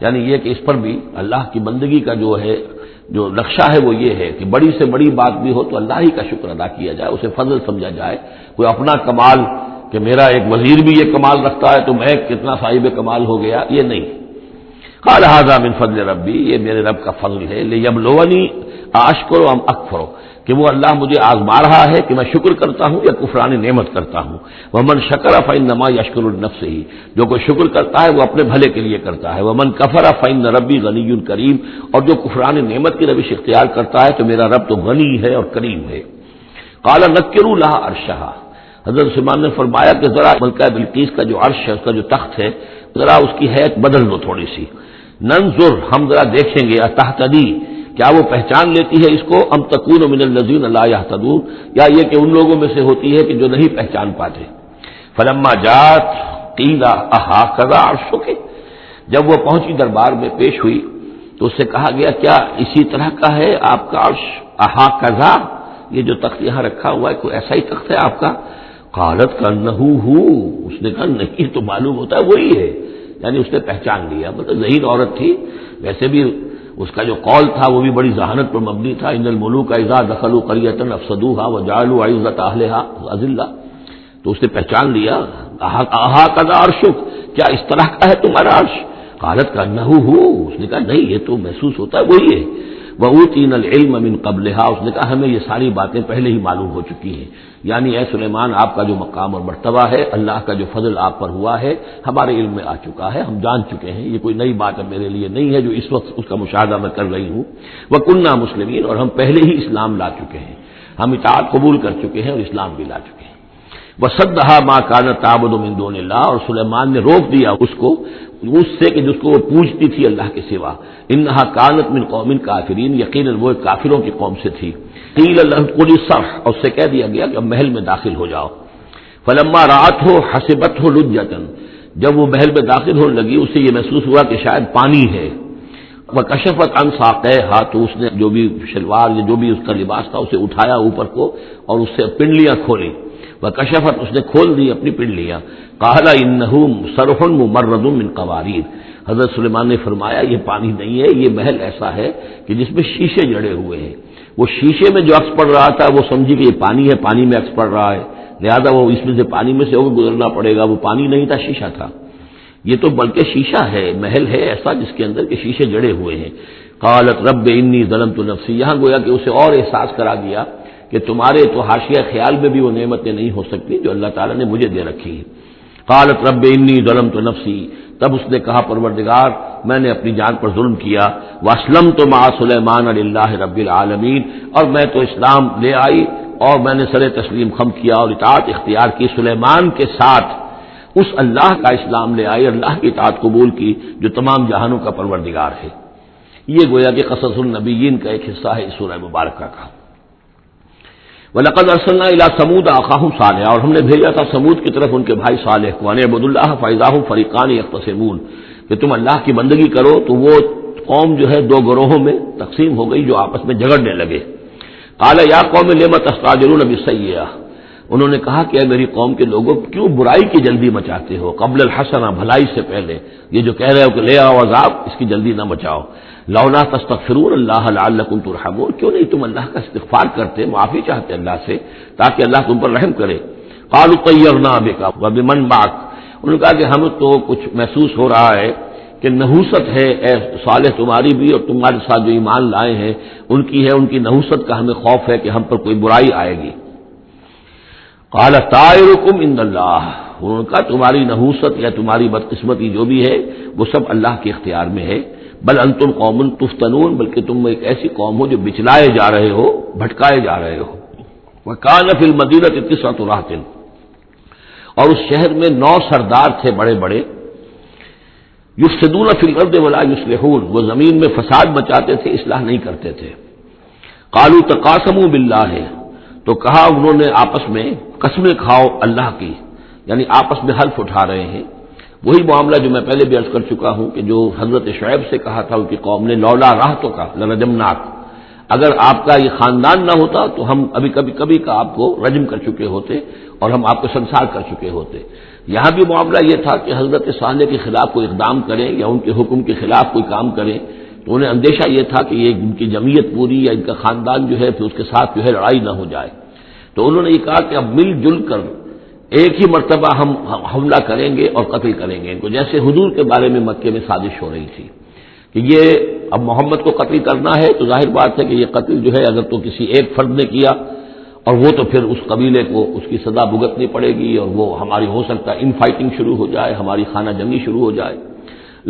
یعنی یہ کہ اس پر بھی اللہ کی بندگی کا جو ہے جو نقشہ ہے وہ یہ ہے کہ بڑی سے بڑی بات بھی ہو تو اللہ ہی کا شکر ادا کیا جائے، اسے فضل سمجھا جائے، کوئی اپنا کمال کہ میرا ایک وزیر بھی یہ کمال رکھتا ہے تو میں کتنا صاحب کمال ہو گیا، یہ نہیں۔ قال ھذا من فضل ربی، یہ میرے رب کا فضل ہے، لیبلونی اشکر ام اکفر، کہ وہ اللہ مجھے آزما رہا ہے کہ میں شکر کرتا ہوں یا کفران نعمت کرتا ہوں۔ ومن شکر فانما یشکر لنفسہ، جو کوئی شکر کرتا ہے وہ اپنے بھلے کے لیے کرتا ہے۔ ومن کفر فان ربی غنی کریم، اور جو کفران نعمت کی روش اختیار کرتا ہے تو میرا رب تو غنی ہے اور کریم ہے۔ قال نکروا لها عرشها، حضرت سلیمان نے فرمایا کہ ذرا ملکہ بلقیس کا جو عرش ہے، اس کا جو تخت ہے، ذرا اس کی حیت بدل دو تھوڑی سی، ننظر، ہم ذرا دیکھیں گے، اتہتدی، کیا وہ پہچان لیتی ہے اس کو، ام تکون من الذین لا یہتدون، یا یہ کہ ان لوگوں میں سے ہوتی ہے کہ جو نہیں پہچان پاتے۔ فلما جاءت قیل اھٰکذا عرشک، جب وہ پہنچی دربار میں پیش ہوئی تو اس سے کہا گیا کیا اسی طرح کا ہے آپ کا عرش، اھٰکذا، یہ جو تخت یہاں رکھا ہوا ہے کوئی ایسا ہی تخت ہے آپ کا؟ قالت کانہ ہو، اس نے کہا نہیں، تو معلوم ہوتا ہے وہی ہے، یعنی اس نے پہچان لیا، مطلب ذہین عورت تھی، ویسے بھی اس کا جو قول تھا وہ بھی بڑی ذہانت پر مبنی تھا، ان الملوک اذا دخلوا قریۃ افسدوها وجعلوا عزۃ اہلها اذلہ، تو اس نے پہچان لیا، اھٰکذا عرشک، کیا اس طرح کا ہے تمہارا عرش؟ قالت کانہ ہو، اس نے کہا نہیں، یہ تو محسوس ہوتا ہے وہی ہے۔ وَأُوتِينَا الْعِلْمَ مِنْ قَبْلِهَا، اس نے کہا ہمیں یہ ساری باتیں پہلے ہی معلوم ہو چکی ہیں، یعنی اے سلیمان آپ کا جو مقام اور مرتبہ ہے، اللہ کا جو فضل آپ پر ہوا ہے ہمارے علم میں آ چکا ہے، ہم جان چکے ہیں، یہ کوئی نئی بات اب میرے لیے نہیں ہے جو اس وقت اس کا مشاہدہ میں کر رہی ہوں۔ وَكُنَّا مُسْلِمِينَ، اور ہم پہلے ہی اسلام لا چکے ہیں، ہم اطاعت قبول کر چکے ہیں اور اسلام بھی لا چکے ہیں۔ وَصَدَّهَا مَا كَانَتْ تَعْبُدُ مِن دُونِ اللَّهِ، اور سلیمان نے روک دیا اس کو اس سے کہ جس کو وہ پوجتی تھی اللہ کے سوا، انہا کانت من قوم کافرین، یقیناً وہ کافروں کی قوم سے تھی۔ قیل لہ ادخلی الصرح، اور اس سے کہہ دیا گیا کہ اب محل میں داخل ہو جاؤ۔ فلما رأته حسبته لجة، جب وہ محل میں داخل ہونے لگی اسے یہ محسوس ہوا کہ شاید پانی ہے۔ وکشفت عن ساقیہا، تو اس نے جو بھی شلوار یا جو بھی اس کا لباس تھا اسے اٹھایا اوپر کو اور اس سے پنڈلیاں کھولی۔ وکشفت، اس نے کھول دی اپنی پنڈلیاں۔ قال انہ صرح ممرد من قواریر، حضرت سلیمان نے فرمایا یہ پانی نہیں ہے، یہ محل ایسا ہے کہ جس میں شیشے جڑے ہوئے ہیں۔ وہ شیشے میں جو عکس پڑ رہا تھا وہ سمجھی کہ یہ پانی ہے، پانی میں عکس پڑ رہا ہے، لہذا وہ اس میں سے پانی میں سے ہو کے گزرنا پڑے گا، وہ پانی نہیں تھا شیشہ تھا۔ یہ تو بلکہ شیشہ ہے، محل ہے ایسا جس کے اندر کے شیشے جڑے ہوئے ہیں۔ قالت رب انی ظلمت نفسی، یہاں گویا کہ اسے اور احساس کرا دیا کہ تمہارے تو حاشیہ خیال میں بھی وہ نعمتیں نہیں ہو سکتی جو اللہ تعالیٰ نے مجھے دے رکھی ہیں۔ قالت رب انی ظلمت نفسی، تب اس نے کہا پروردگار میں نے اپنی جان پر ظلم کیا، واسلمت مع سلیمان للہ رب العالمین، اور میں تو اسلام لے آئی اور میں نے سر تسلیم خم کیا اور اطاعت اختیار کی سلیمان کے ساتھ، اس اللہ کا اسلام لے آئی، اللہ کی اطاعت قبول کی جو تمام جہانوں کا پروردگار ہے۔ یہ گویا کہ قصص النبیین کا ایک حصہ ہے اس سورہ مبارکہ کا۔ وَلَقَدْ أَرْسَلْنَا إِلَىٰ ثَمُودَ أَخَاهُمْ صَالِحًا، اور ہم نے بھیجا تھا سمود کی طرف ان کے بھائی صالح کو، أَنِ اعْبُدُوا اللَّهَ فَإِذَا هُمْ فَرِيقَانِ يَخْتَصِمُونَ، کہ تم اللہ کی بندگی کرو تو وہ قوم جو ہے دو گروہوں میں تقسیم ہو گئی جو آپس میں جھگڑنے لگے۔ قَالَ يَا قَوْمِ لِمَ تَسْتَعْجِلُونَ بِالسَّيِّئَةِ، انہوں نے کہا کہ اے میری قوم کے لوگوں کیوں برائی کی جلدی مچاتے ہو، قبل الحسنہ، بھلائی سے پہلے، یہ جو کہہ رہے ہو کہ لے آؤ عذاب، اس کی جلدی نہ مچاؤ۔ لولا تستغفرون اللہ لعلکم ترحمون، کیوں نہیں تم اللہ کا استغفار کرتے، معافی چاہتے اللہ سے تاکہ اللہ تم پر رحم کرے۔ قالوا طیرنا بک وبمن معک، انہوں نے کہا کہ ہمیں تو کچھ محسوس ہو رہا ہے کہ نحوست ہے اے صالح تمہاری بھی، اور تمہارے ساتھ جو ایمان لائے ہیں ان کی ہے، ان کی نحوست کا ہمیں خوف ہے کہ ہم پر کوئی برائی آئے گی۔ قال طائرکم عند اللہ، انہوں نے کہا تمہاری نحوست یا تمہاری بدقسمتی جو بھی ہے وہ سب اللہ کے اختیار میں ہے۔ بل انتم قوم تفتنون، بلکہ تم ایک ایسی قوم ہو جو بچلائے جا رہے ہو، بھٹکائے جا رہے ہو۔ وکان فی المدینۃ تسعۃ رہط، اور اس شہر میں 9 سردار تھے بڑے بڑے، یفسدون فی الارض ولا یصلحون، وہ زمین میں فساد مچاتے تھے، اصلاح نہیں کرتے تھے۔ قالوا تقاسموا باللہ، تو کہا انہوں نے آپس میں قسمیں کھاؤ اللہ کی، یعنی آپس میں حلف اٹھا رہے ہیں۔ وہی معاملہ جو میں پہلے بھی عرض کر چکا ہوں کہ جو حضرت شعیب سے کہا تھا ان کی قوم نے، لولا رہتک لرجمناک، اگر آپ کا یہ خاندان نہ ہوتا تو ہم ابھی کبھی کا آپ کو رجم کر چکے ہوتے اور ہم آپ کو سنسار کر چکے ہوتے۔ یہاں بھی معاملہ یہ تھا کہ حضرت صالح کے خلاف کوئی اقدام کریں یا ان کے حکم کے خلاف کوئی کام کریں تو انہیں اندیشہ یہ تھا کہ یہ ان کی جمعیت پوری یا ان کا خاندان جو ہے پھر اس کے ساتھ جو ہے لڑائی نہ ہو جائے، تو انہوں نے یہ کہا کہ اب مل جل کر ایک ہی مرتبہ ہم حملہ کریں گے اور قتل کریں گے ان کو، جیسے حضور کے بارے میں مکے میں سازش ہو رہی تھی کہ یہ اب محمد کو قتل کرنا ہے، تو ظاہر بات ہے کہ یہ قتل جو ہے اگر تو کسی ایک فرد نے کیا اور وہ تو پھر اس قبیلے کو اس کی سزا بھگتنی پڑے گی، اور وہ ہماری ہو سکتا ہے ان فائٹنگ شروع ہو جائے، ہماری خانہ جنگی شروع ہو جائے۔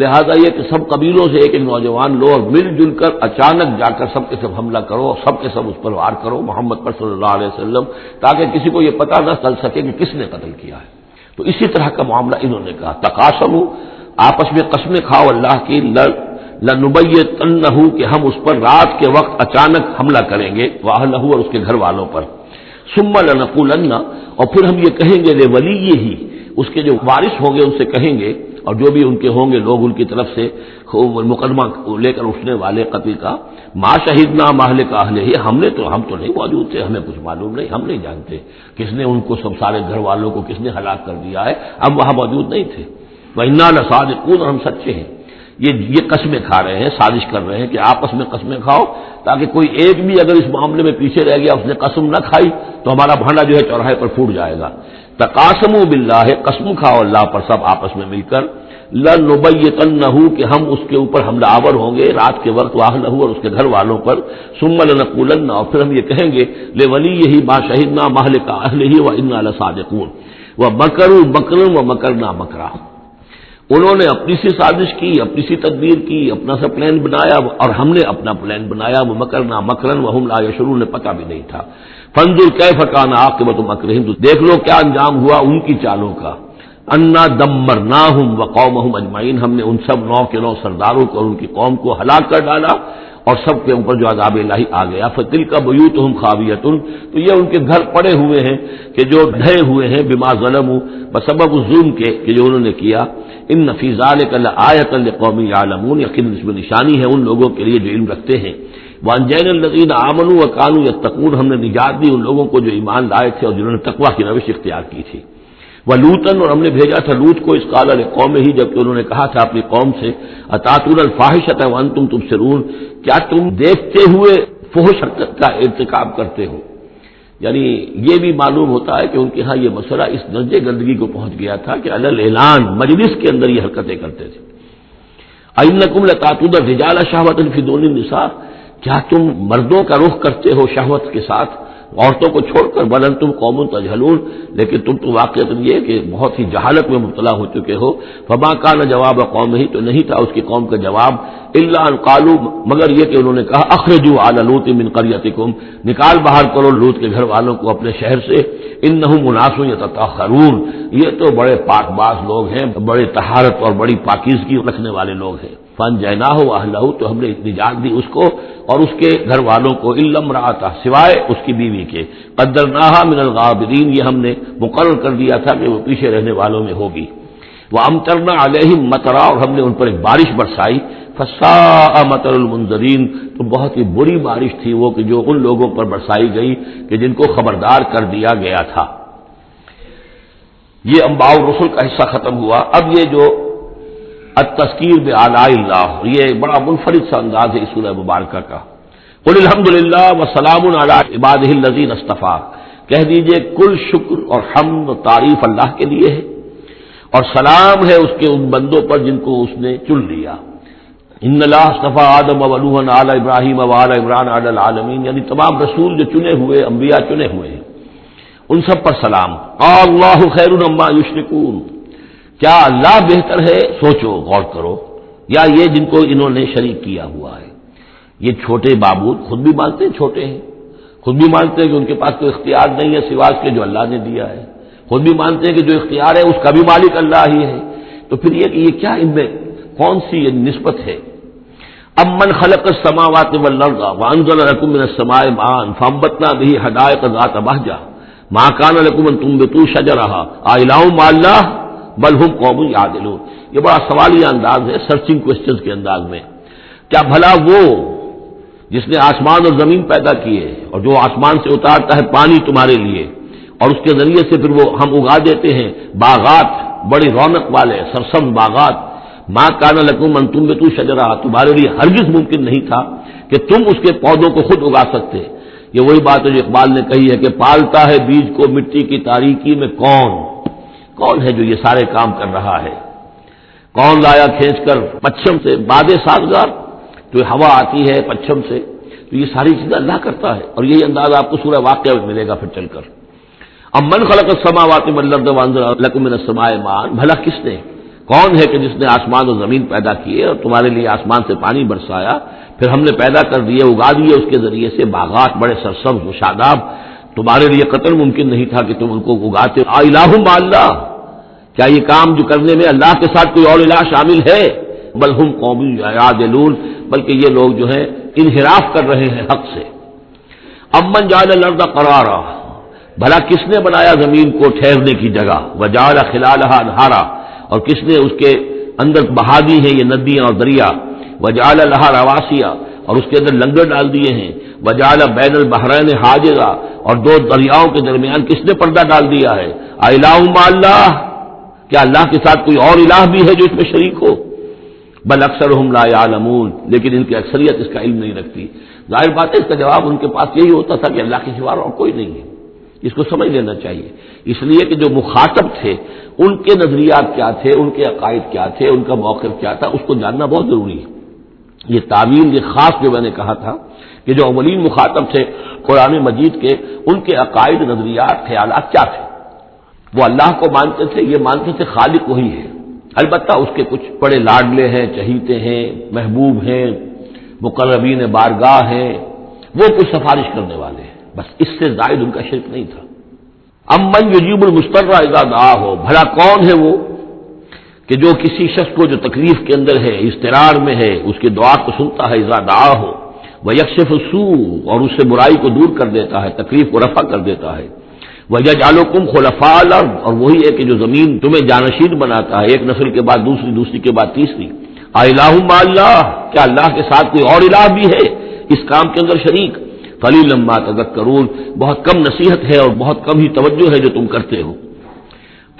لہذا یہ کہ سب قبیلوں سے ایک ایک نوجوان لو اور مل جل کر اچانک جا کر سب کے سب حملہ کرو اور سب کے سب اس پر وار کرو محمد پر صلی اللہ علیہ وسلم، تاکہ کسی کو یہ پتہ نہ چل سکے کہ کس نے قتل کیا ہے۔ تو اسی طرح کا معاملہ انہوں نے کہا، تقاسموا، آپس میں قسمیں کھاؤ اللہ کی، لنبیتنہ، کہ ہم اس پر رات کے وقت اچانک حملہ کریں گے، واہلہ، اور اس کے گھر والوں پر، ثم لنقولن، اور پھر ہم یہ کہیں گے لولیہ، اس کے جو وارث ہوں گے ان سے کہیں گے، اور جو بھی ان کے ہوں گے لوگ ان کی طرف سے مقدمہ لے کر اٹھنے والے قتل کا، ما شہدنا مہلک اہلہ، ہم تو نہیں موجود تھے، ہمیں کچھ معلوم نہیں، ہم نہیں جانتے کس نے ان کو سب سارے گھر والوں کو کس نے ہلاک کر دیا ہے، ہم وہاں موجود نہیں تھے۔ وَإِنَّا لَصَادِقُونَ، ہم سچے ہیں۔ یہ قسمیں کھا رہے ہیں، سازش کر رہے ہیں کہ آپس میں قسمیں کھاؤ تاکہ کوئی ایک بھی اگر اس معاملے میں پیچھے رہ گیا، اس نے قسم نہ کھائی تو ہمارا بھانڈا جو ہے چوراہے پر پھوٹ جائے گا۔ تقاسموا باللہ، قسم کھاؤ اللہ پر سب آپس میں مل کر، لنبیتنہ کہ ہم اس کے اوپر حملہ آور ہوں گے رات کے وقت، واہلہ اور اس کے گھر والوں پر، ثم لنقولن اور پھر ہم یہ کہیں گے لولیہ ما شہدنا مہلک اہلہ وانا لصادقون ومکروا مکرا ومکرنا مکرا، انہوں نے اپنی سی سازش کی، اپنی سی تدبیر کی، اپنا سا پلان بنایا اور ہم نے اپنا پلان بنایا، وہ مکرنا مکرن وہم لا یشعرون، پتہ بھی نہیں تھا۔ فانظر کیف کان عاقبۃ مکرہم، تو دیکھ لو کیا انجام ہوا ان کی چالوں کا، انا دمرناہم وقومہم اجمعین، ہم نے ان سب 9 کے 9 سرداروں کو اور ان کی قوم کو ہلاک کر ڈالا اور سب کے اوپر جو عذاب الہی آ گیا۔ فتلک بیوتہم خاویۃ، تو یہ ان کے گھر پڑے ہوئے ہیں کہ جو ڈھے ہوئے ہیں، بما ظلموا، بسبب ظلم کے کہ جو انہوں نے کیا۔ ان فی ذلک لآیۃ لقوم یعلمون، یقیناً اس میں نشانی ہے ان لوگوں کے لیے جو علم رکھتے ہیں۔ وانجینا الذین آمنوا وکانوا یتقون، ہم نے نجات دی ان لوگوں کو جو ایمان لائے تھے اور جنہوں نے تقوی کی روش اختیار کی تھی۔ ولوطن، اور ہم نے بھیجا تھا لوط کو، اس قال لقومہ، جبکہ انہوں نے کہا تھا اپنی قوم سے، اتاتون الفاحشۃ وانتم تبصرون، کیا تم دیکھتے ہوئے فحش حرکت کا ارتکاب کرتے ہو؟ یعنی یہ بھی معلوم ہوتا ہے کہ ان کے ہاں یہ مسئلہ اس درجے گندگی کو پہنچ گیا تھا کہ علی اعلان مجلس کے اندر یہ حرکتیں کرتے تھے۔ اینکم لتاتون الرجال شہوۃ فی دون النساء، کیا تم مردوں کا رخ کرتے ہو شہوت کے ساتھ عورتوں کو چھوڑ کر؟ بل انتم قوم تجہلون، لیکن تم تو واقعتاً یہ کہ بہت ہی جہالت میں مبتلا ہو چکے ہو۔ فما کان جواب قومہ، تو نہیں تھا اس کی قوم کا جواب، الا ان قالوا، مگر یہ کہ انہوں نے کہا اخرجوا آل لوط من قریتکم، نکال باہر کرو لوط کے گھر والوں کو اپنے شہر سے، انہم اناس یتطہرون، یہ تو بڑے پاک باز لوگ ہیں، بڑے طہارت اور بڑی پاکیزگی رکھنے والے لوگ ہیں۔ فانجیناہ واہلہ، تو ہم نے نجات دی اس کو اور اس کے گھر والوں کو، الا امرأتہ، سوائے اس کی بیوی کے، قدرناہا من الغابرین، یہ ہم نے مقرر کر دیا تھا کہ وہ پیچھے رہنے والوں میں ہوگی۔ وامطرنا علیہم مطرا، اور ہم نے ان پر ایک بارش برسائی، فساء مطر المنذرین، تو بہت ہی بری بارش تھی وہ کہ جو ان لوگوں پر برسائی گئی کہ جن کو خبردار کر دیا گیا تھا۔ یہ انباء الرسل کا حصہ ختم ہوا۔ اب یہ جو التذکیر بآلاء اللہ، یہ بڑا منفرد سا انداز ہے اس سورہ مبارکہ کا۔ قل الحمدللہ وسلام علی عبادہ الذین اصطفیٰ، کہہ دیجئے کل شکر اور حمد و تعریف اللہ کے لیے ہے اور سلام ہے اس کے ان بندوں پر جن کو اس نے چن لیا۔ ان اللہ اصطفیٰ آدم ونوحا علی ابراہیم وعلی عمران علی العالمین، یعنی تمام رسول جو چنے ہوئے، انبیاء چنے ہوئے ہیں، ان سب پر سلام۔ اللہ خیر مما یشرکون، کیا اللہ بہتر ہے، سوچو غور کرو، یا یہ جن کو انہوں نے شریک کیا ہوا ہے۔ یہ چھوٹے معبود خود بھی مانتے ہیں چھوٹے ہیں، خود بھی مانتے ہیں کہ ان کے پاس کوئی اختیار نہیں ہے سوائے اس کے جو اللہ نے دیا ہے، خود بھی مانتے ہیں کہ جو اختیار ہے اس کا بھی مالک اللہ ہی ہے، تو پھر یہ کہ یہ کیا ان میں کون سی یہ نسبت ہے؟ امن خلق السماوات والارض وانزل لكم من السماء ماء فانبتنا به حدائق ذات بهجة ما كان لكم ان تنبتوا شجرها أإله مع الله بل هم قوم يعدلون، یہ بڑا سوالیہ انداز ہے، سرچنگ کوسچنز کے انداز میں۔ کیا بھلا وہ جس نے آسمان اور زمین پیدا کیے اور جو آسمان سے اتارتا ہے پانی تمہارے لیے اور اس کے ذریعے سے پھر وہ ہم اگا دیتے ہیں باغات، بڑی رونق والے سرسبز باغات، ما کان لکم ان تنبتوا شجرہ، تمہارے لیے ہرگز ممکن نہیں تھا کہ تم اس کے پودوں کو خود اگا سکتے۔ یہ وہی بات ہے جو اقبال نے کہی ہے کہ پالتا ہے بیج کو مٹی کی تاریکی میں کون ہے جو یہ سارے کام کر رہا ہے؟ کون لایا کھینچ کر پچھم سے باد سازگار، جو ہوا آتی ہے پچھم سے، تو یہ ساری چیزیں اللہ کرتا ہے، اور یہی انداز آپ کو سورہ واقعہ میں ملے گا پھر چل کر۔ امن خلق السماوات والارض وانزل لكم من السماء ماء، بھلا کس نے، کون ہے کہ جس نے آسمان اور زمین پیدا کیے اور تمہارے لیے آسمان سے پانی برسایا، پھر ہم نے پیدا کر دیے، اگا دیے اس کے ذریعے سے باغات بڑے سرسبز و شاداب، تمہارے لیے قطن ممکن نہیں تھا کہ تم ان کو اگاتے۔ الہ مع اللہ، کیا یہ کام جو کرنے میں اللہ کے ساتھ کوئی اور الہ شامل ہے؟ بل ہم قوم یعدلون، بلکہ یہ لوگ جو ہیں انحراف کر رہے ہیں حق سے۔ امن جعل الارض قرارا، بھلا کس نے بنایا زمین کو ٹھہرنے کی جگہ، وجعل خلالها انہارا، اور کس نے اس کے اندر بہا دی ہیں یہ ندیاں اور دریا، وجعل لها رواسیا، اور اس کے اندر لنگر ڈال دیے ہیں، وجعل بین البحرین حاجزا، اور دو دریاؤں کے درمیان کس نے پردہ ڈال دیا ہے؟ الہ مع اللہ، کیا اللہ کے ساتھ کوئی اور الہ بھی ہے جو اس میں شریک ہو؟ بل اکثرهم لا يعلمون، لیکن ان کی اکثریت اس کا علم نہیں رکھتی۔ ظاہر بات ہے اس کا جواب ان کے پاس یہی ہوتا تھا کہ اللہ کے سوا اور کوئی نہیں ہے، اس کو سمجھ لینا چاہیے، اس لیے کہ جو مخاطب تھے ان کے نظریات کیا تھے، ان کے عقائد کیا تھے، ان کا موقف کیا تھا، اس کو جاننا بہت ضروری ہے۔ یہ تعویل، یہ خاص جو میں نے کہا تھا کہ جو اولین مخاطب تھے قرآن مجید کے، ان کے عقائد، نظریات، خیالات کیا تھے؟ وہ اللہ کو مانتے تھے، یہ مانتے تھے خالق وہی ہے، البتہ اس کے کچھ بڑے لاڈلے ہیں، چہیتے ہیں، محبوب ہیں، مقربین بارگاہ ہیں، وہ کچھ سفارش کرنے والے ہیں، بس اس سے زائد ان کا شرک نہیں تھا۔ امن یجیب المضطر اذا دعاہ، بھلا کون ہے وہ کہ جو کسی شخص کو جو تکلیف کے اندر ہے، اضطرار میں ہے، اس کی دعا کو سنتا ہے، اذا دعاہ ویکشف السوء، اور اس سے برائی کو دور کر دیتا ہے، تکلیف کو رفع کر دیتا ہے، وَيَجْعَلُكُمْ خُلَفَاءَ الْأَرْضِ، اور وہی ہے کہ جو زمین تمہیں جانشین بناتا ہے، ایک نسل کے بعد دوسری، دوسری کے بعد تیسری۔ اَإِلَٰهٌ مَّعَ اللَّهِ، کیا اللہ کے ساتھ کوئی اور الہ بھی ہے اس کام کے اندر شریک؟ قَلِيلًا مَّا تَذَكَّرُونَ، بہت کم نصیحت ہے اور بہت کم ہی توجہ ہے جو تم کرتے ہو۔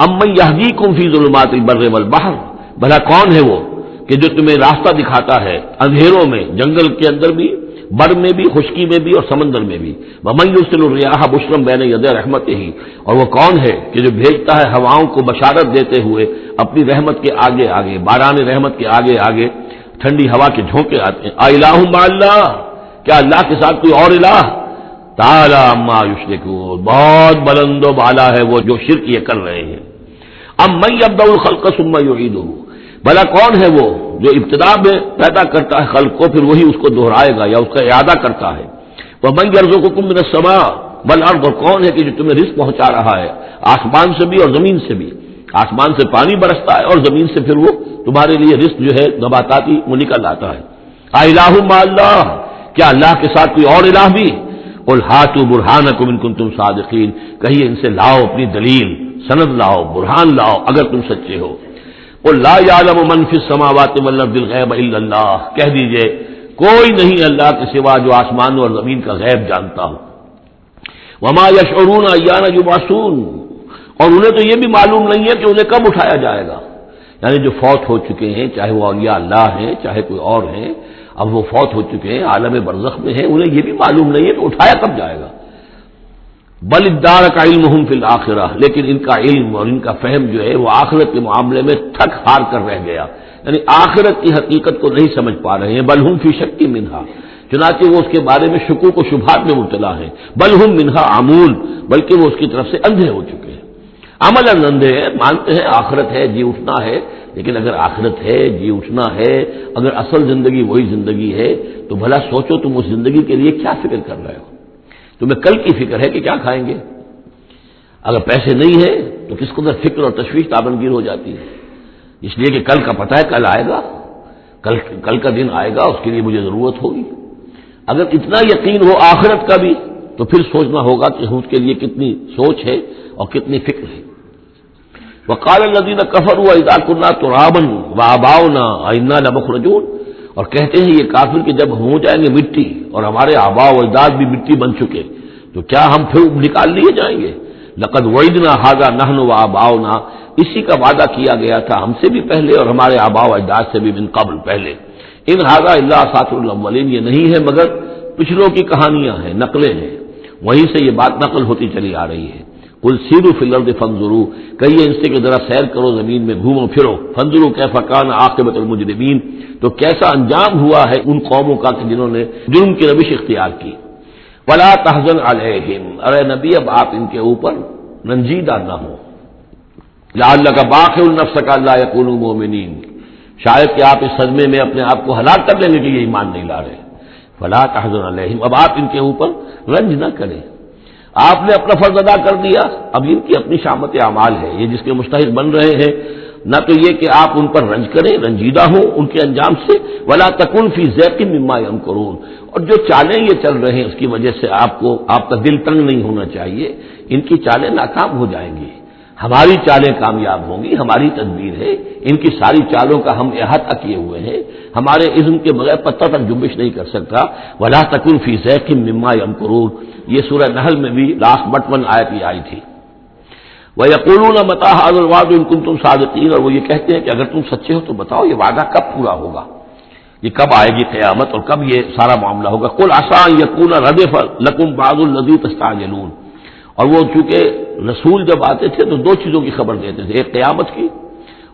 اَمَّن يَهْدِيكُمْ فِي ظُلُمَاتِ الْبَرِّ وَالْبَحْرِ، بھلا کون ہے وہ کہ جو تمہیں راستہ دکھاتا ہے اندھیروں میں، جنگل کے اندر بھی، بر میں بھی، خشکی میں بھی اور سمندر میں بھی۔ وَمَن يُرْسِلُ الرِّيَاحَ بُشْرًا بَيْنَ يَدَيْ رَحْمَتِهِ، اور وہ کون ہے کہ جو بھیجتا ہے ہواؤں کو بشارت دیتے ہوئے اپنی رحمت کے آگے آگے، باران رحمت کے آگے آگے ٹھنڈی ہوا کے جھونکے آتے ہیں۔ اِلٰہٌ مع اللہ، کیا اللہ کے ساتھ کوئی اور الہ؟ تعالی عما یشرکون، بہت بلند و بالا ہے وہ جو شرک یہ کر رہے ہیں۔ امن یبدأ الخلق ثم یعیدہ، بھلا کون ہے وہ جو ابتدا میں پیدا کرتا ہے خلق کو، پھر وہی اس کو دہرائے گا یا اس کا اعادہ کرتا ہے۔ وَمَن يَرْزُقُكُم مِّنَ السَّمَاءِ وَالْأَرْضِ، اور کون ہے کہ جو تمہیں رزق پہنچا رہا ہے آسمان سے بھی اور زمین سے بھی، آسمان سے پانی برستا ہے اور زمین سے پھر وہ تمہارے لیے رزق جو ہے نباتاتی وہ نکل آتا ہے۔ اِلٰہٌ مع اللہ، کیا اللہ کے ساتھ کوئی اور الہ بھی؟ قُلْ هَاتُوا بُرْهَانَكُمْ إِن كُنتُمْ صَادِقِينَ، کہیے ان سے لاؤ اپنی دلیل، سند لاؤ، برہان لاؤ اگر تم سچے ہو۔ قُل لَّا يَعْلَمُ مَن فِي السَّمَاوَاتِ وَالْأَرْضِ الْغَيْبَ إِلَّا اللَّهُ، کہہ دیجئے کوئی نہیں اللہ کے سوا جو آسمانوں اور زمین کا غیب جانتا ہو۔ وَمَا يَشْعُرُونَ أَيَّانَ يُبْعَثُونَ، اور انہیں تو یہ بھی معلوم نہیں ہے کہ انہیں کب اٹھایا جائے گا، یعنی جو فوت ہو چکے ہیں، چاہے وہ اولیاء اللہ ہیں چاہے کوئی اور ہیں، اب وہ فوت ہو چکے ہیں، عالم برزخ میں ہیں، انہیں یہ بھی معلوم نہیں ہے کہ اٹھایا کب جائے گا۔ بل ادارک علمہم فی الآخرہ، لیکن ان کا علم اور ان کا فہم جو ہے وہ آخرت کے معاملے میں تھک ہار کر رہ گیا، یعنی آخرت کی حقیقت کو نہیں سمجھ پا رہے ہیں۔ بل ہم فی شک منہا، چنانچہ وہ اس کے بارے میں شکوک و شبہات میں مبتلا ہیں۔ بل ہم منہا عمون، بلکہ وہ اس کی طرف سے اندھے ہو چکے ہیں، عملاً اندھے ہیں، مانتے ہیں آخرت ہے، جی اٹھنا ہے، لیکن اگر آخرت ہے، جی اٹھنا ہے، اگر اصل زندگی وہی زندگی ہے تو بھلا سوچو تم اس زندگی کے لیے کیا فکر کر رہے ہو؟ تمہیں کل کی فکر ہے کہ کیا کھائیں گے؟ اگر پیسے نہیں ہیں تو کس قدر فکر اور تشویش تابنگیر ہو جاتی ہے، اس لیے کہ کل کا پتہ ہے کل آئے گا، کل کا دن آئے گا، اس کے لیے مجھے ضرورت ہوگی۔ اگر اتنا یقین ہو آخرت کا بھی تو پھر سوچنا ہوگا کہ اس کے لیے کتنی سوچ ہے اور کتنی فکر ہے۔ وقال الذين كفروا اذا كنا ترابا وآباؤنا أئنا لمخرجون، اور کہتے ہیں یہ کافر کہ جب ہو جائیں گے مٹی اور ہمارے آباء و اجداد بھی مٹی بن چکے تو کیا ہم پھر نکال لیے جائیں گے؟ لقد وعدنا هذا نحن وآباؤنا، اسی کا وعدہ کیا گیا تھا ہم سے بھی پہلے اور ہمارے آباء و اجداد سے بھی من قبل پہلے۔ ان هذا الا اساطير الاولين، یہ نہیں ہے مگر پچھلوں کی کہانیاں ہیں، نقلیں ہیں، وہیں سے یہ بات نقل ہوتی چلی آ رہی ہے۔ قل سیروا فی الارض فانظروا، کہیے ان سے کہ ذرا سیر کرو زمین میں، گھومو پھرو، فانظروا کیف کان عاقبۃ المجرمین، تو کیسا انجام ہوا ہے ان قوموں کا کہ جنہوں نے جرم کی روش اختیار کی۔ ولا تحزن علیہم، ارے نبی اب آپ ان کے اوپر رنجیدہ نہ ہو، لعلک باخع نفسک الا یکونوا مؤمنین، شاید کہ آپ اس صدمے میں اپنے آپ کو ہلاک کر لیں گے کہ یہ ایمان نہیں لا رہے۔ فلا تحزن علیہم، اب آپ ان کے اوپر رنج نہ کریں، آپ نے اپنا فرض ادا کر دیا، اب ان کی اپنی شامت اعمال ہے، یہ جس کے مستحق بن رہے ہیں، نہ تو یہ کہ آپ ان پر رنج کریں، رنجیدہ ہوں ان کے انجام سے۔ ولا تکن فی ضیق مما یمکرون، اور جو چالیں یہ چل رہے ہیں اس کی وجہ سے آپ کا دل تنگ نہیں ہونا چاہیے، ان کی چالیں ناکام ہو جائیں گی، ہماری چالیں کامیاب ہوں گی، ہماری تدبیر ہے، ان کی ساری چالوں کا ہم احاطہ کیے ہوئے ہیں، ہمارے اذن کے بغیر پتہ تک جنبش نہیں کر سکتا۔ ولا تکن فی ضیق مما یمکرون، یہ سورہ نحل میں بھی لاسٹ بٹ 1 آیت یہ آئی تھی۔ وَيَقُولُونَ مَتَىٰ هَٰذَا الْوَعْدُ إِن كُنتُمْ صَادِقِينَ، اور وہ یہ کہتے ہیں کہ اگر تم سچے ہو تو بتاؤ یہ وعدہ کب پورا ہوگا، یہ کب آئے گی قیامت اور کب یہ سارا معاملہ ہوگا۔ قُلْ عَسَىٰ أَن يَكُونَ رَدِفَ لَكُمْ بَعْضُ الَّذِي تَسْتَعْجِلُونَ، اور وہ چونکہ رسول جب آتے تھے تو دو چیزوں کی خبر دیتے تھے، ایک قیامت کی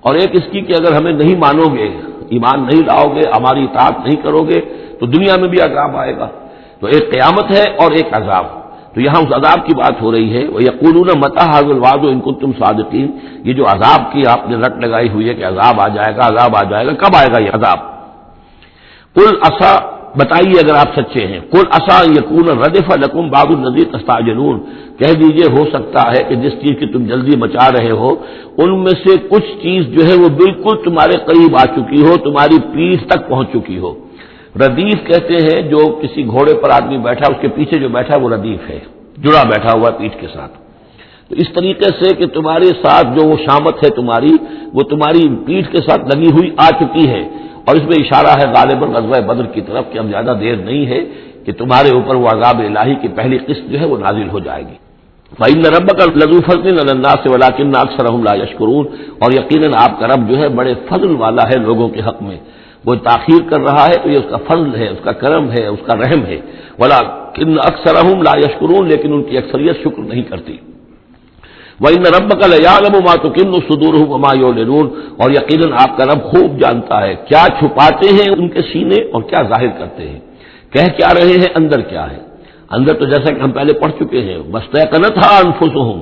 اور ایک اس کی کہ اگر ہمیں نہیں مانو گے، ایمان نہیں لاؤ گے، ہماری اطاعت نہیں کرو گے تو دنیا میں بھی عذاب آئے گا۔ تو ایک قیامت ہے اور ایک عذاب، تو یہاں اس عذاب کی بات ہو رہی ہے۔ وَيَقُولُونَ مَتَىٰ هَٰذَا الْوَعْدُ إِن كُنتُمْ صَادِقِينَ، یہ جو عذاب کی آپ نے رٹ لگائی ہوئی ہے کہ عذاب آ جائے گا، عذاب آ جائے گا، کب آئے گا یہ عذاب؟ قُلْ عَسَىٰ، بتائیے اگر آپ سچے ہیں، قُلْ عَسَىٰ أَن يَكُونَ رَدِفَ لَكُم بَعْضُ الَّذِي تَسْتَعْجِلُونَ، کہہ دیجئے ہو سکتا ہے کہ جس چیز کی تم جلدی مچا رہے ہو ان میں سے کچھ چیز جو ہے وہ بالکل تمہارے قریب آ چکی ہو، تمہاری پیٹھ تک پہنچ چکی ہو۔ ردیف کہتے ہیں جو کسی گھوڑے پر آدمی بیٹھا اس کے پیچھے جو بیٹھا وہ ردیف ہے، جڑا بیٹھا ہوا پیٹھ کے ساتھ۔ تو اس طریقے سے کہ تمہارے ساتھ جو وہ شامت ہے تمہاری، وہ تمہاری پیٹھ کے ساتھ لگی ہوئی آ چکی ہے، اور اس میں اشارہ ہے غالباً غزوہ بدر کی طرف کہ اب زیادہ دیر نہیں ہے کہ تمہارے اوپر وہ عذاب الہی کی پہلی قسط جو ہے وہ نازل ہو جائے گی۔ فَإِنَّ رَبَّكَ لَذُو فَضْلٍ عَلَى النَّاسِ وَلَٰكِنَّ أَكْثَرَهُمْ لَا يَشْكُرُونَ، اور یقیناً آپ کا رب جو ہے بڑے فضل والا ہے لوگوں کے حق میں، وہ تاخیر کر رہا ہے تو یہ اس کا فضل ہے، اس کا کرم ہے، اس کا رحم ہے۔ وَلَٰكِنَّ أَكْثَرَهُمْ لَا يَشْكُرُونَ، لیکن ان کی اکثریت شکر نہیں کرتی۔ وَإِنَّ رَبَّكَ لَيَعْلَمُ مَا تُكِنُّ صُدُورُهُمْ وَمَا يُعْلِنُونَ، اور یقیناً آپ کا رب خوب جانتا ہے کیا چھپاتے ہیں ان کے سینے اور کیا ظاہر کرتے ہیں، کہہ کیا رہے ہیں، اندر کیا ہے۔ اندر تو جیسا کہ ہم پہلے پڑھ چکے ہیں، وَاسْتَيْقَنَتْهَا أَنفُسُهُمْ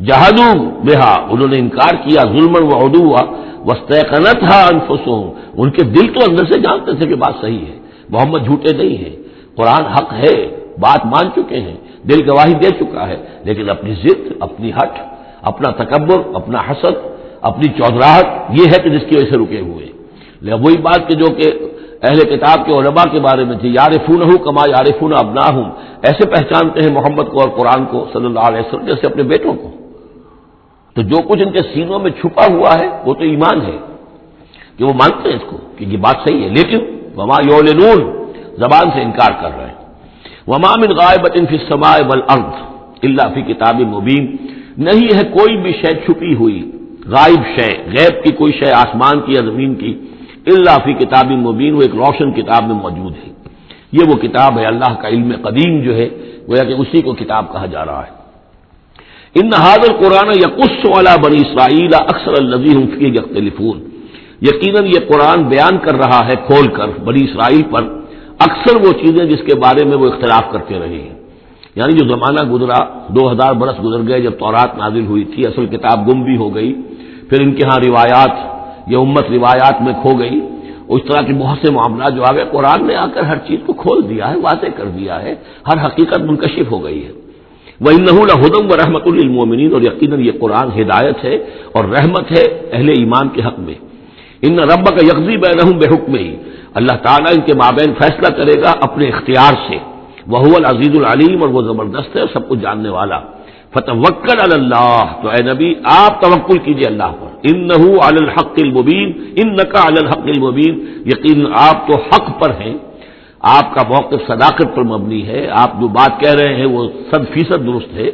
جَحَدُوا بِهَا، انہوں نے انکار کیا ظلمًا وعدوا، وَاسْتَيْقَنَتْهَا أَنفُسُهُمْ، ان کے دل تو اندر سے جانتے تھے کہ بات صحیح ہے، محمد جھوٹے نہیں ہیں، قرآن حق ہے، بات مان چکے ہیں، دل گواہی دے چکا ہے، لیکن اپنی ضد، اپنی ہٹ، اپنا تکبر، اپنا حسد، اپنی چودراہٹ، یہ ہے کہ جس کی وجہ سے رکے ہوئے۔ وہی بات کہ جو کہ اہل کتاب کے علماء کے بارے میں تھی، یعرفونہ کما یعرفون ابناہم، ایسے پہچانتے ہیں محمد کو اور قرآن کو صلی اللہ علیہ وسلم جیسے اپنے بیٹوں کو۔ تو جو کچھ ان کے سینوں میں چھپا ہوا ہے وہ تو ایمان ہے کہ وہ مانتے ہیں اس کو کہ یہ بات صحیح ہے، لیکن وما یعلنون، زبان سے انکار کر رہے ہیں۔ وما من غائبۃ فی السماء والارض الا فی کتاب مبین، نہیں ہے کوئی بھی شے چھپی ہوئی، غائب شے، غیب کی کوئی شے آسمان کی یا زمین کی، الا فی کتاب مبین، وہ ایک روشن کتاب میں موجود ہے۔ یہ وہ کتاب ہے، اللہ کا علم قدیم جو ہے گویا کہ اسی کو کتاب کہا جا رہا ہے۔ ان ھذا القرآن یقص علی بنی اسرائیل اکثر الذی ھم فیہ یختلفون، یقیناً یہ قرآن بیان کر رہا ہے کھول کر بنی اسرائیل پر اکثر وہ چیزیں جس کے بارے میں وہ اختلاف کرتے رہے ہیں۔ یعنی جو زمانہ گزرا، 2000 برس گزر گئے جب تورات نازل ہوئی تھی، اصل کتاب گم بھی ہو گئی، پھر ان کے ہاں روایات، یہ امت روایات میں کھو گئی، اس طرح کے بہت سے معاملات جو آ گئے، قرآن نے آ کر ہر چیز کو کھول دیا ہے، واضح کر دیا ہے، ہر حقیقت منکشف ہو گئی ہے۔ وَإِنَّهُ لَهُدًى وَرَحْمَةٌ لِّلْمُؤْمِنِينَ، اور یقیناً یہ قرآن ہدایت ہے اور رحمت ہے اہل ایمان کے حق میں۔ ان ربک یقضی بینہم بحکمہ، اللہ تعالیٰ ان کے مابین فیصلہ کرے گا اپنے اختیار سے، وہو العزیز العلیم، اور وہ زبردست ہے سب کچھ جاننے والا۔ فتوکل علی اللہ، تو اے نبی آپ توکل کیجئے اللہ پر، انہ علی الحق المبین، انک علی الحق المبین، یقین آپ تو حق پر ہیں، آپ کا موقف صداقت پر مبنی ہے، آپ جو بات کہہ رہے ہیں وہ 100% درست ہے،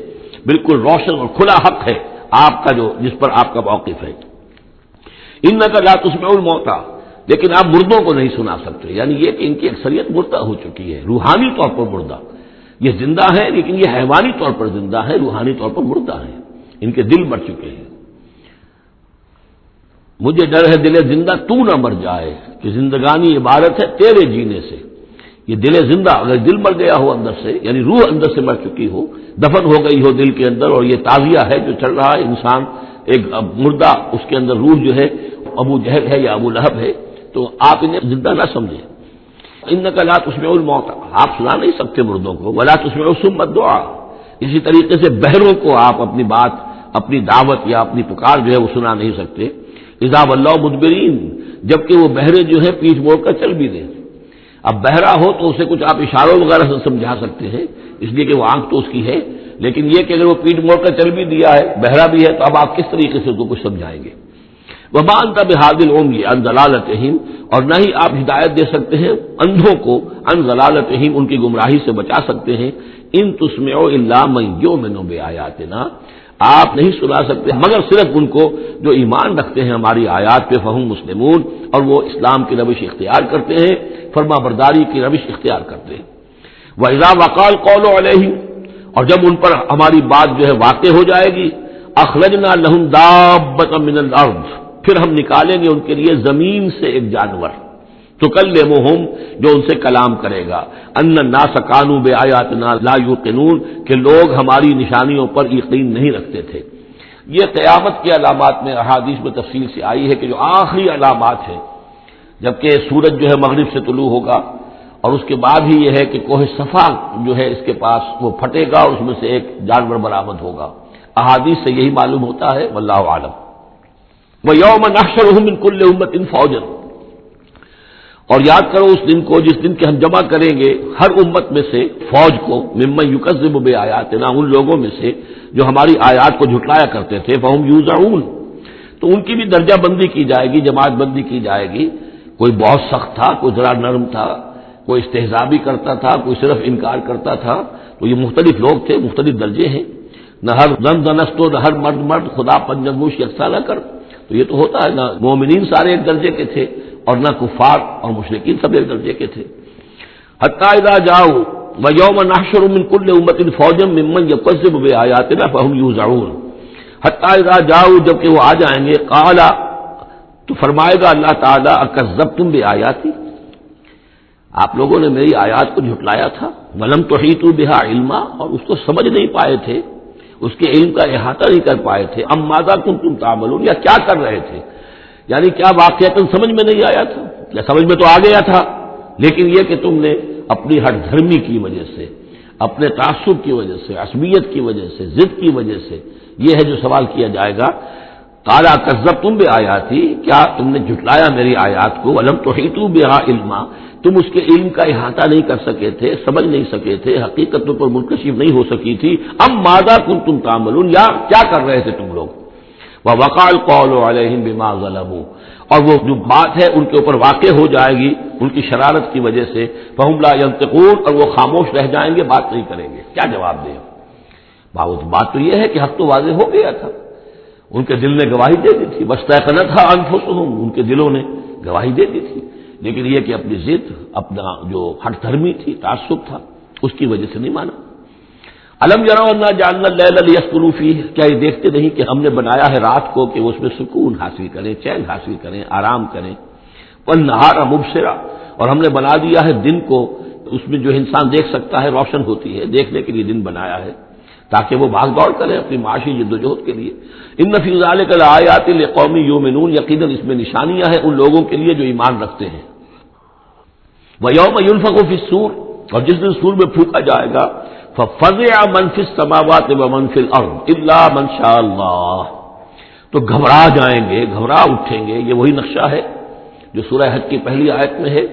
بالکل روشن اور کھلا حق ہے آپ کا جو جس پر آپ کا موقف ہے۔ انک لا تسمع الموتى، لیکن آپ مردوں کو نہیں سنا سکتے، یعنی یہ کہ ان کی اکثریت مردہ ہو چکی ہے، روحانی طور پر مردہ، یہ زندہ ہے لیکن یہ حیوانی طور پر زندہ ہے، روحانی طور پر مردہ ہے، ان کے دل مر چکے ہیں۔ مجھے ڈر ہے دل زندہ تو نہ مر جائے، کہ زندگانی عبارت ہے تیرے جینے سے، یہ دل زندہ اگر دل مر گیا ہو اندر سے، یعنی روح اندر سے مر چکی ہو، دفن ہو گئی ہو دل کے اندر، اور یہ تعزیہ ہے جو چل رہا ہے، انسان ایک مردہ، اس کے اندر روح جو ہے ابو جہل ہے یا ابو لہب ہے، تو آپ انہیں زندہ نہ سمجھیں۔ انک لا تسمع الموتى، آپ سنا نہیں سکتے مردوں کو، ولا تسمع الصم الدعاء، اسی طریقے سے بہروں کو آپ اپنی بات، اپنی دعوت یا اپنی پکار جو ہے وہ سنا نہیں سکتے۔ اذا ولوا مدبرین، جبکہ وہ بہرے جو ہے پیٹھ موڑ کر چل بھی دیں۔ اب بہرا ہو تو اسے کچھ آپ اشاروں وغیرہ سے سمجھا سکتے ہیں، اس لیے کہ وہ آنکھ تو اس کی ہے، لیکن یہ کہ اگر وہ پیٹھ موڑ کر چل بھی دیا ہے، بہرا بھی ہے، تو اب آپ کس طریقے سے اس کو کچھ سمجھائیں گے؟ وما انت بہاد العمی عن ضلالتہم، اور نہ ہی آپ ہدایت دے سکتے ہیں اندھوں کو، عن ضلالتہم، ان کی گمراہی سے بچا سکتے ہیں۔ ان تسمع الا من یؤمن بآیاتنا، آپ نہیں سنا سکتے مگر صرف ان کو جو ایمان رکھتے ہیں ہماری آیات پہ، فہم مسلمون، اور وہ اسلام کی روش اختیار کرتے ہیں، فرما برداری کی روش اختیار کرتے ہیں۔ وَإِذَا وَقَعَ الْقَوْلُ عَلَيْهِمْ، اور جب ان پر ہماری بات جو ہے واقع ہو جائے گی، اخرجنا لہم دابۃ من الارض، پھر ہم نکالیں گے ان کے لیے زمین سے ایک جانور، تکلمہم، جو ان سے کلام کرے گا، ان الناس کانوا بآیاتنا لا یوقنون، کہ لوگ ہماری نشانیوں پر یقین نہیں رکھتے تھے۔ یہ قیامت کی علامات میں احادیث میں تفصیل سے آئی ہے کہ جو آخری علامات ہیں، جبکہ سورج جو ہے مغرب سے طلوع ہوگا، اور اس کے بعد ہی یہ ہے کہ کوہ صفا جو ہے اس کے پاس وہ پھٹے گا اور اس میں سے ایک جانور برآمد ہوگا۔ احادیث سے یہی معلوم ہوتا ہے، واللہ اعلم۔ وَيَوْمَ نَحْشُرُهُم مِّن كُلِّ أُمَّةٍ فَوْجًا، اور یاد کرو اس دن کو جس دن کہ ہم جمع کریں گے ہر امت میں سے فوج کو، ممن یکذب بآیاتنا، ان لوگوں میں سے جو ہماری آیات کو جھٹلایا کرتے تھے، فہم یوزعون، تو ان کی بھی درجہ بندی کی جائے گی، جماعت بندی کی جائے گی۔ کوئی بہت سخت تھا، کوئی ذرا نرم تھا، کوئی استہزاء بھی کرتا تھا، کوئی صرف انکار کرتا تھا، تو یہ مختلف لوگ تھے، مختلف درجے ہیں۔ نہ ہر زن زنستو، نہ ہر مرد مرد، خدا پنجنگوش یکساں نہ کر، تو یہ تو ہوتا ہے نا، مومنین سارے ایک درجے کے تھے اور نہ کفار اور مشرکین سب ایک درجے کے تھے۔ حتی اذا جاؤ ویوم نحشر من کل امۃ فوجا ممن یکذب بآیاتنا فہم یوزعون، حتی اذا جاؤ، جبکہ وہ آ جائیں گے، قال، تو فرمائے گا اللہ تعالیٰ، اکذبتم بآیاتی، آپ لوگوں نے میری آیات کو جھٹلایا تھا، ولم تحیطوا بہا علما، اور اس کو سمجھ نہیں پائے تھے، اس کے علم کا احاطہ نہیں کر پائے تھے، ام ماذا کنتم تعملون، یا کیا کر رہے تھے، یعنی کیا واقعہ سمجھ میں نہیں آیا تھا، یا سمجھ میں تو آ گیا تھا، لیکن یہ کہ تم نے اپنی ہٹ دھرمی کی وجہ سے، اپنے تعصب کی وجہ سے، عصبیت کی وجہ سے، ضد کی وجہ سے، یہ ہے جو سوال کیا جائے گا۔ قال کذبتم بآیاتی، کیا تم نے جھٹلایا میری آیات کو، ولم تحیطوا بہا علما، تم اس کے علم کا احاطہ نہیں کر سکے تھے، سمجھ نہیں سکے تھے، حقیقت تم پر منکشف نہیں ہو سکی تھی، ام ماذا کنتم تعملون، یا کیا کر رہے تھے تم لوگ، ووقع القول علیہم بما ظلموا، اور وہ جو بات ہے ان کے اوپر واقع ہو جائے گی ان کی شرارت کی وجہ سے، فہم لا ینطقون، اور وہ خاموش رہ جائیں گے، بات نہیں کریں گے، کیا جواب دیں؟ بات تو یہ ہے کہ حق تو واضح ہو گیا تھا، ان کے دل نے گواہی دے دی تھی، واستيقنتها انفسهم، ان کے دلوں نے گواہی دے دی تھی، لیکن یہ کہ اپنی ضد، اپنا جو ہٹ دھرمی تھی، تعصب تھا، اس کی وجہ سے نہیں مانا۔ الم یروا انا جعلنا اللیل لیسکنوا فیہ، کیا یہ دیکھتے نہیں کہ ہم نے بنایا ہے رات کو کہ وہ اس میں سکون حاصل کریں، چین حاصل کریں، آرام کریں، والنہار مبصرا، اور ہم نے بنا دیا ہے دن کو، اس میں جو انسان دیکھ سکتا ہے، روشن ہوتی ہے، دیکھنے کے لیے دن بنایا ہے تاکہ وہ بھاگ دوڑ کریں اپنی معاشی جدوجہد کے لیے۔ ان فی ذلک لآیات لقوم یؤمنون، یقیناً اس میں نشانیاں ہیں ان لوگوں کے لیے جو ایمان رکھتے ہیں۔ ویوم ینفخ فی الصور، اور جس دن سور میں پھونکا جائے گا، ففزع من فی السماوات ومن فی الارض الا من شاء اللہ، تو گھبرا جائیں گے، گھبرا اٹھیں گے، یہ وہی نقشہ ہے جو سورہ حج کی پہلی آیت میں ہے،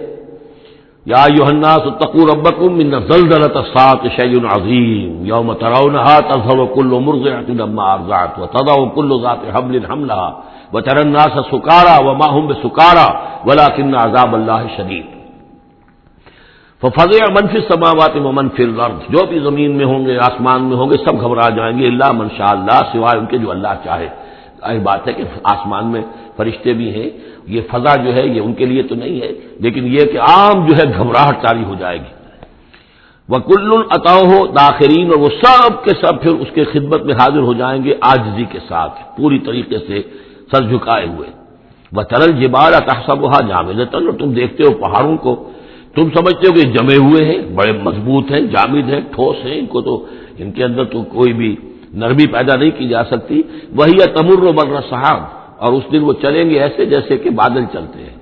یا ایھا الناس اتقوا ربکم ان زلزلۃ الساعۃ شیء عظیم یوم ترونها تذهل كل مرضعۃ عما ارضعت وتضع كل ذات حمل حملها وترى الناس سکارى وما هم بسکارى ولكن عذاب اللہ شدید۔ ففزع من فی السماوات ومن فی الارض، جو بھی زمین میں ہوں گے، آسمان میں ہوں گے، سب گھبرا جائیں گے، الا من شاء اللہ، سوائے ان کے جو اللہ چاہے۔ ظاہر بات ہے کہ آسمان میں فرشتے بھی ہیں، یہ فضا جو ہے یہ ان کے لیے تو نہیں ہے، لیکن یہ کہ عام جو ہے گھبراہٹ طاری ہو جائے گی۔ وَكُلٌّ أَتَوْهُ دَاخِرِينَ، اور وہ سب کے سب پھر اس کے خدمت میں حاضر ہو جائیں گے عاجزی کے ساتھ، پوری طریقے سے سر جھکائے ہوئے۔ وَتَرَى الْجِبَالَ تَحْسَبُهَا جَامِدَةً، اور تم دیکھتے ہو پہاڑوں کو، تم سمجھتے ہو کہ جمے ہوئے ہیں، بڑے مضبوط ہیں، جامد ہیں، ٹھوس ہیں، ان کو تو ان کے اندر تو کوئی بھی نرمی پیدا نہیں کی جا سکتی۔ وَهِيَ تَمُرُّ مَرَّ السَّحَابِ، اور اس دن وہ چلیں گے ایسے جیسے کہ بادل چلتے ہیں،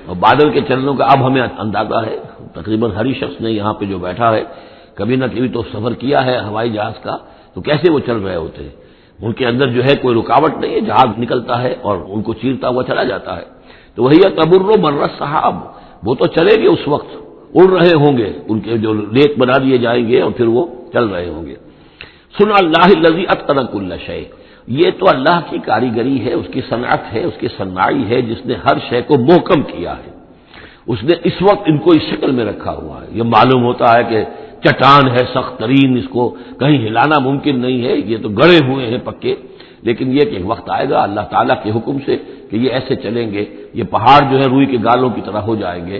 اور بادل کے چلنے کا اب ہمیں اندازہ ہے، تقریباً ہر شخص نے یہاں پہ جو بیٹھا ہے کبھی نہ کبھی تو سفر کیا ہے ہوائی جہاز کا، تو کیسے وہ چل رہے ہوتے ہیں، ان کے اندر جو ہے کوئی رکاوٹ نہیں ہے، جہاز نکلتا ہے اور ان کو چیرتا ہوا چلا جاتا ہے۔ تو وہی تمر مر السحاب، وہ تو چلے گے اس وقت، اڑ رہے ہوں گے، ان کے جو ریت بنا دیے جائیں گے اور پھر وہ چل رہے ہوں گے۔ سن اللہ الذی اتقن کل شیء، یہ تو اللہ کی کاریگری ہے، اس کی صنعت ہے، اس کی صنائی ہے، جس نے ہر شے کو محکم کیا ہے، اس نے اس وقت ان کو اس شکل میں رکھا ہوا ہے۔ یہ معلوم ہوتا ہے کہ چٹان ہے سخت ترین، اس کو کہیں ہلانا ممکن نہیں ہے، یہ تو گڑے ہوئے ہیں پکے، لیکن یہ کہ ایک وقت آئے گا اللہ تعالیٰ کے حکم سے کہ یہ ایسے چلیں گے، یہ پہاڑ جو ہے روئی کے گالوں کی طرح ہو جائیں گے،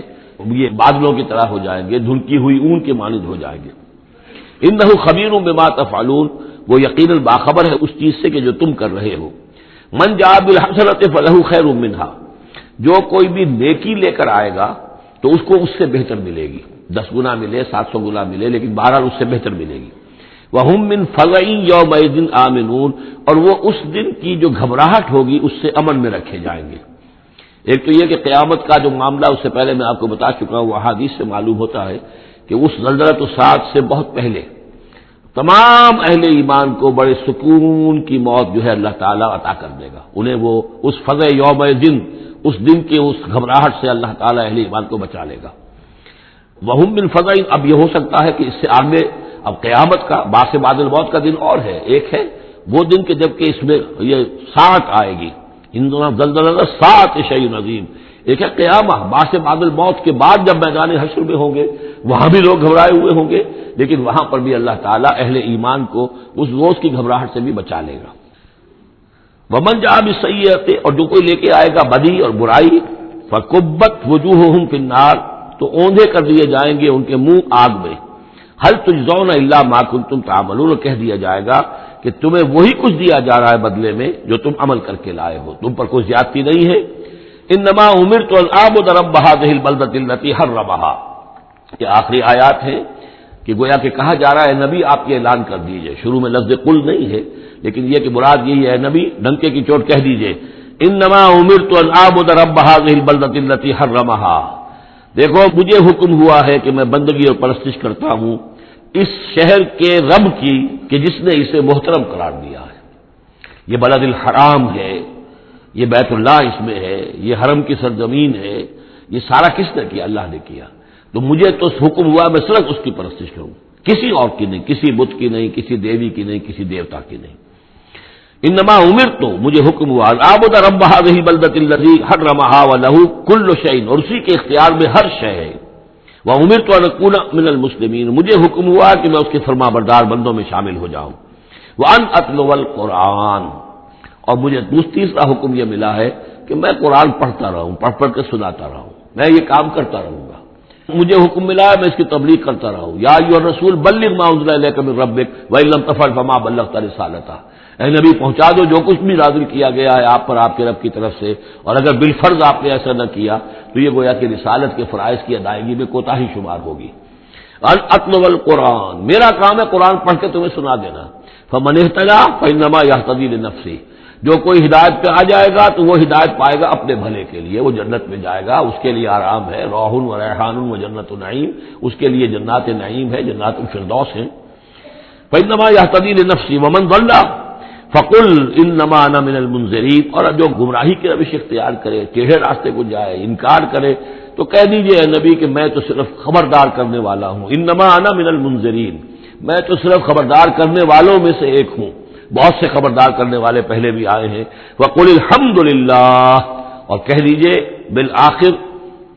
یہ بادلوں کی طرح ہو جائیں گے، دھنکی ہوئی اون کے مانند ہو جائیں گے۔ انہ خبیر بما تفعلون، وہ یقیناً باخبر ہے اس چیز سے کہ جو تم کر رہے ہو. من جاء بالحسنۃ فلہ خیر منہا، جو کوئی بھی نیکی لے کر آئے گا تو اس کو اس سے بہتر ملے گی، 10 گنا ملے 700 گنا ملے، لیکن بہرحال اس سے بہتر ملے گی. وَهُمْ مِنْ فَزَعٍ يَوْمَئِذٍ آمِنُونَ، اور وہ اس دن کی جو گھبراہٹ ہوگی اس سے امن میں رکھے جائیں گے. ایک تو یہ کہ قیامت کا جو معاملہ اس سے پہلے میں آپ کو بتا چکا ہوں، وہ احادیث سے معلوم ہوتا ہے کہ اس زلزلۃ الصاعق سے بہت پہلے تمام اہل ایمان کو بڑے سکون کی موت جو ہے اللہ تعالیٰ عطا کر دے گا. انہیں وہ اس فزع یومئذ، اس دن کے اس گھبراہٹ سے اللہ تعالیٰ اہل ایمان کو بچا لے گا. وَهُمْ مِنْ فَزَعٍ، اب یہ ہو سکتا ہے کہ اس سے آگے اب قیامت کا بعث بعد الموت کا دن اور ہے. ایک ہے وہ دن کہ جب کہ اس میں یہ ساعت آئے گی، زلزلہ ساعت شیء عظیم. ایک ہے قیامہ، بعث بعد الموت کے بعد جب میدان حشر میں ہوں گے وہاں بھی لوگ گھبرائے ہوئے ہوں گے، لیکن وہاں پر بھی اللہ تعالیٰ اہل ایمان کو اس روز کی گھبراہٹ سے بھی بچا لے گا. ومن جاء بالسیئۃ، اور جو کوئی لے کے آئے گا بدی اور برائی، فکبت وجوہہم فی النار، تو اوندھے کر دیے جائیں گے ان کے منہ آگ میں. هل تجزون الا ما کنتم تعملون، کہہ دیا جائے گا کہ تمہیں وہی کچھ دیا جا رہا ہے بدلے میں جو تم عمل کر کے لائے ہو، تم پر کوئی زیادتی نہیں ہے. انما امرت ان اعبد رب هذه البلدۃ التي حرمها، یہ آخری آیات ہے کہ گویا کہ کہا جا رہا ہے نبی آپ یہ اعلان کر دیجئے. شروع میں لفظ قل نہیں ہے، لیکن یہ کہ مراد یہی ہے نبی ڈنکے کی چوٹ کہہ دیجئے انما امرت ان اعبد رب هذه البلدۃ التي حرمها، دیکھو مجھے حکم ہوا ہے کہ میں بندگی اور پرستش کرتا ہوں اس شہر کے رب کی کہ جس نے اسے محترم قرار دیا ہے. یہ بلد الحرام ہے، یہ بیت اللہ اس میں ہے، یہ حرم کی سرزمین ہے، یہ سارا کس نے کیا؟ اللہ نے کیا. تو مجھے تو حکم ہوا میں صرف اس کی پرستش کروں، کسی اور کی نہیں، کسی بت کی نہیں، کسی دیوی کی نہیں، کسی دیوتا کی نہیں. انما امرت، مجھے حکم ہوا اعبد رب هذه البلدۃ التي حرمها وله كل شيء، اور اسی کے اختیار میں ہر شے ہے. وامرت ان اكون من المسلمین، مجھے حکم ہوا کہ میں اس کے فرما بردار بندوں میں شامل ہو جاؤں. وان اتلو القرآن، اور مجھے تیسرا حکم یہ ملا ہے کہ میں قرآن پڑھتا رہوں، پڑھ کے سناتا رہوں، میں یہ کام کرتا رہوں گا. مجھے حکم ملا ہے میں اس کی تبلیغ کرتا رہوں. یا ایھا الرسول بلغ ما انزل الیک من ربک وان لم تفعل فما بلغت رسالتہ، اے نبی پہنچا دو جو کچھ بھی نازل کیا گیا ہے آپ پر آپ کے رب کی طرف سے، اور اگر بالفرض آپ نے ایسا نہ کیا تو یہ گویا کہ رسالت کے فرائض کی ادائیگی میں کوتاہی شمار ہوگی. ان اتلو القرآن، میرا کام ہے قرآن پڑھ کے تمہیں سنا دینا. فمن اہتدی فانما یہتدی لنفسہ، جو کوئی ہدایت پہ آ جائے گا تو وہ ہدایت پائے گا اپنے بھلے کے لیے، وہ جنت میں جائے گا، اس کے لیے آرام ہے، روح و ریحان و جنت نعیم، اس کے لیے جنات نعیم ہے، جنات الفردوس ہے. فانما یہتدی لنفسہ ومن ضل فقل انما انا من المنذرین، اور جو گمراہی کی روش اختیار کرے، ٹیڑھے راستے کو جائے، انکار کرے، تو کہہ دیجئے اے نبی کہ میں تو صرف خبردار کرنے والا ہوں. انما انا من المنذرین، میں تو صرف خبردار کرنے والوں میں سے ایک ہوں، بہت سے خبردار کرنے والے پہلے بھی آئے ہیں. وقل الحمدللہ، اور کہہ دیجئے بالآخر،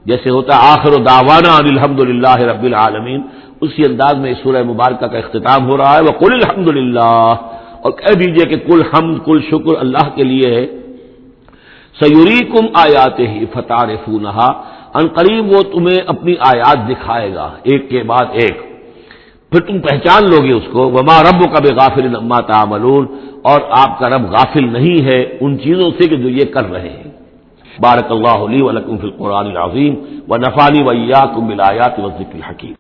جیسے ہوتا ہے آخر دعوانا ان الحمدللہ رب العالمین، اسی انداز میں اس سورہ مبارکہ کا اختتام ہو رہا ہے. وقل الحمدللہ، اور کہہ دیجئے کہ کل حمد کل شکر اللہ کے لیے ہے. سیریکم آیاتہ فتعرفونہا، ان قریب وہ تمہیں اپنی آیات دکھائے گا ایک کے بعد ایک، پھر تم پہچان لوگے اس کو. وما ربک بغافل عما تعملون، اور آپ کا رب غافل نہیں ہے ان چیزوں سے کہ جو یہ کر رہے ہیں. بارک اللہ لی ولکم فی القرآن العظیم ونفعنی وإیاکم بالآیات والذکر الحکیم.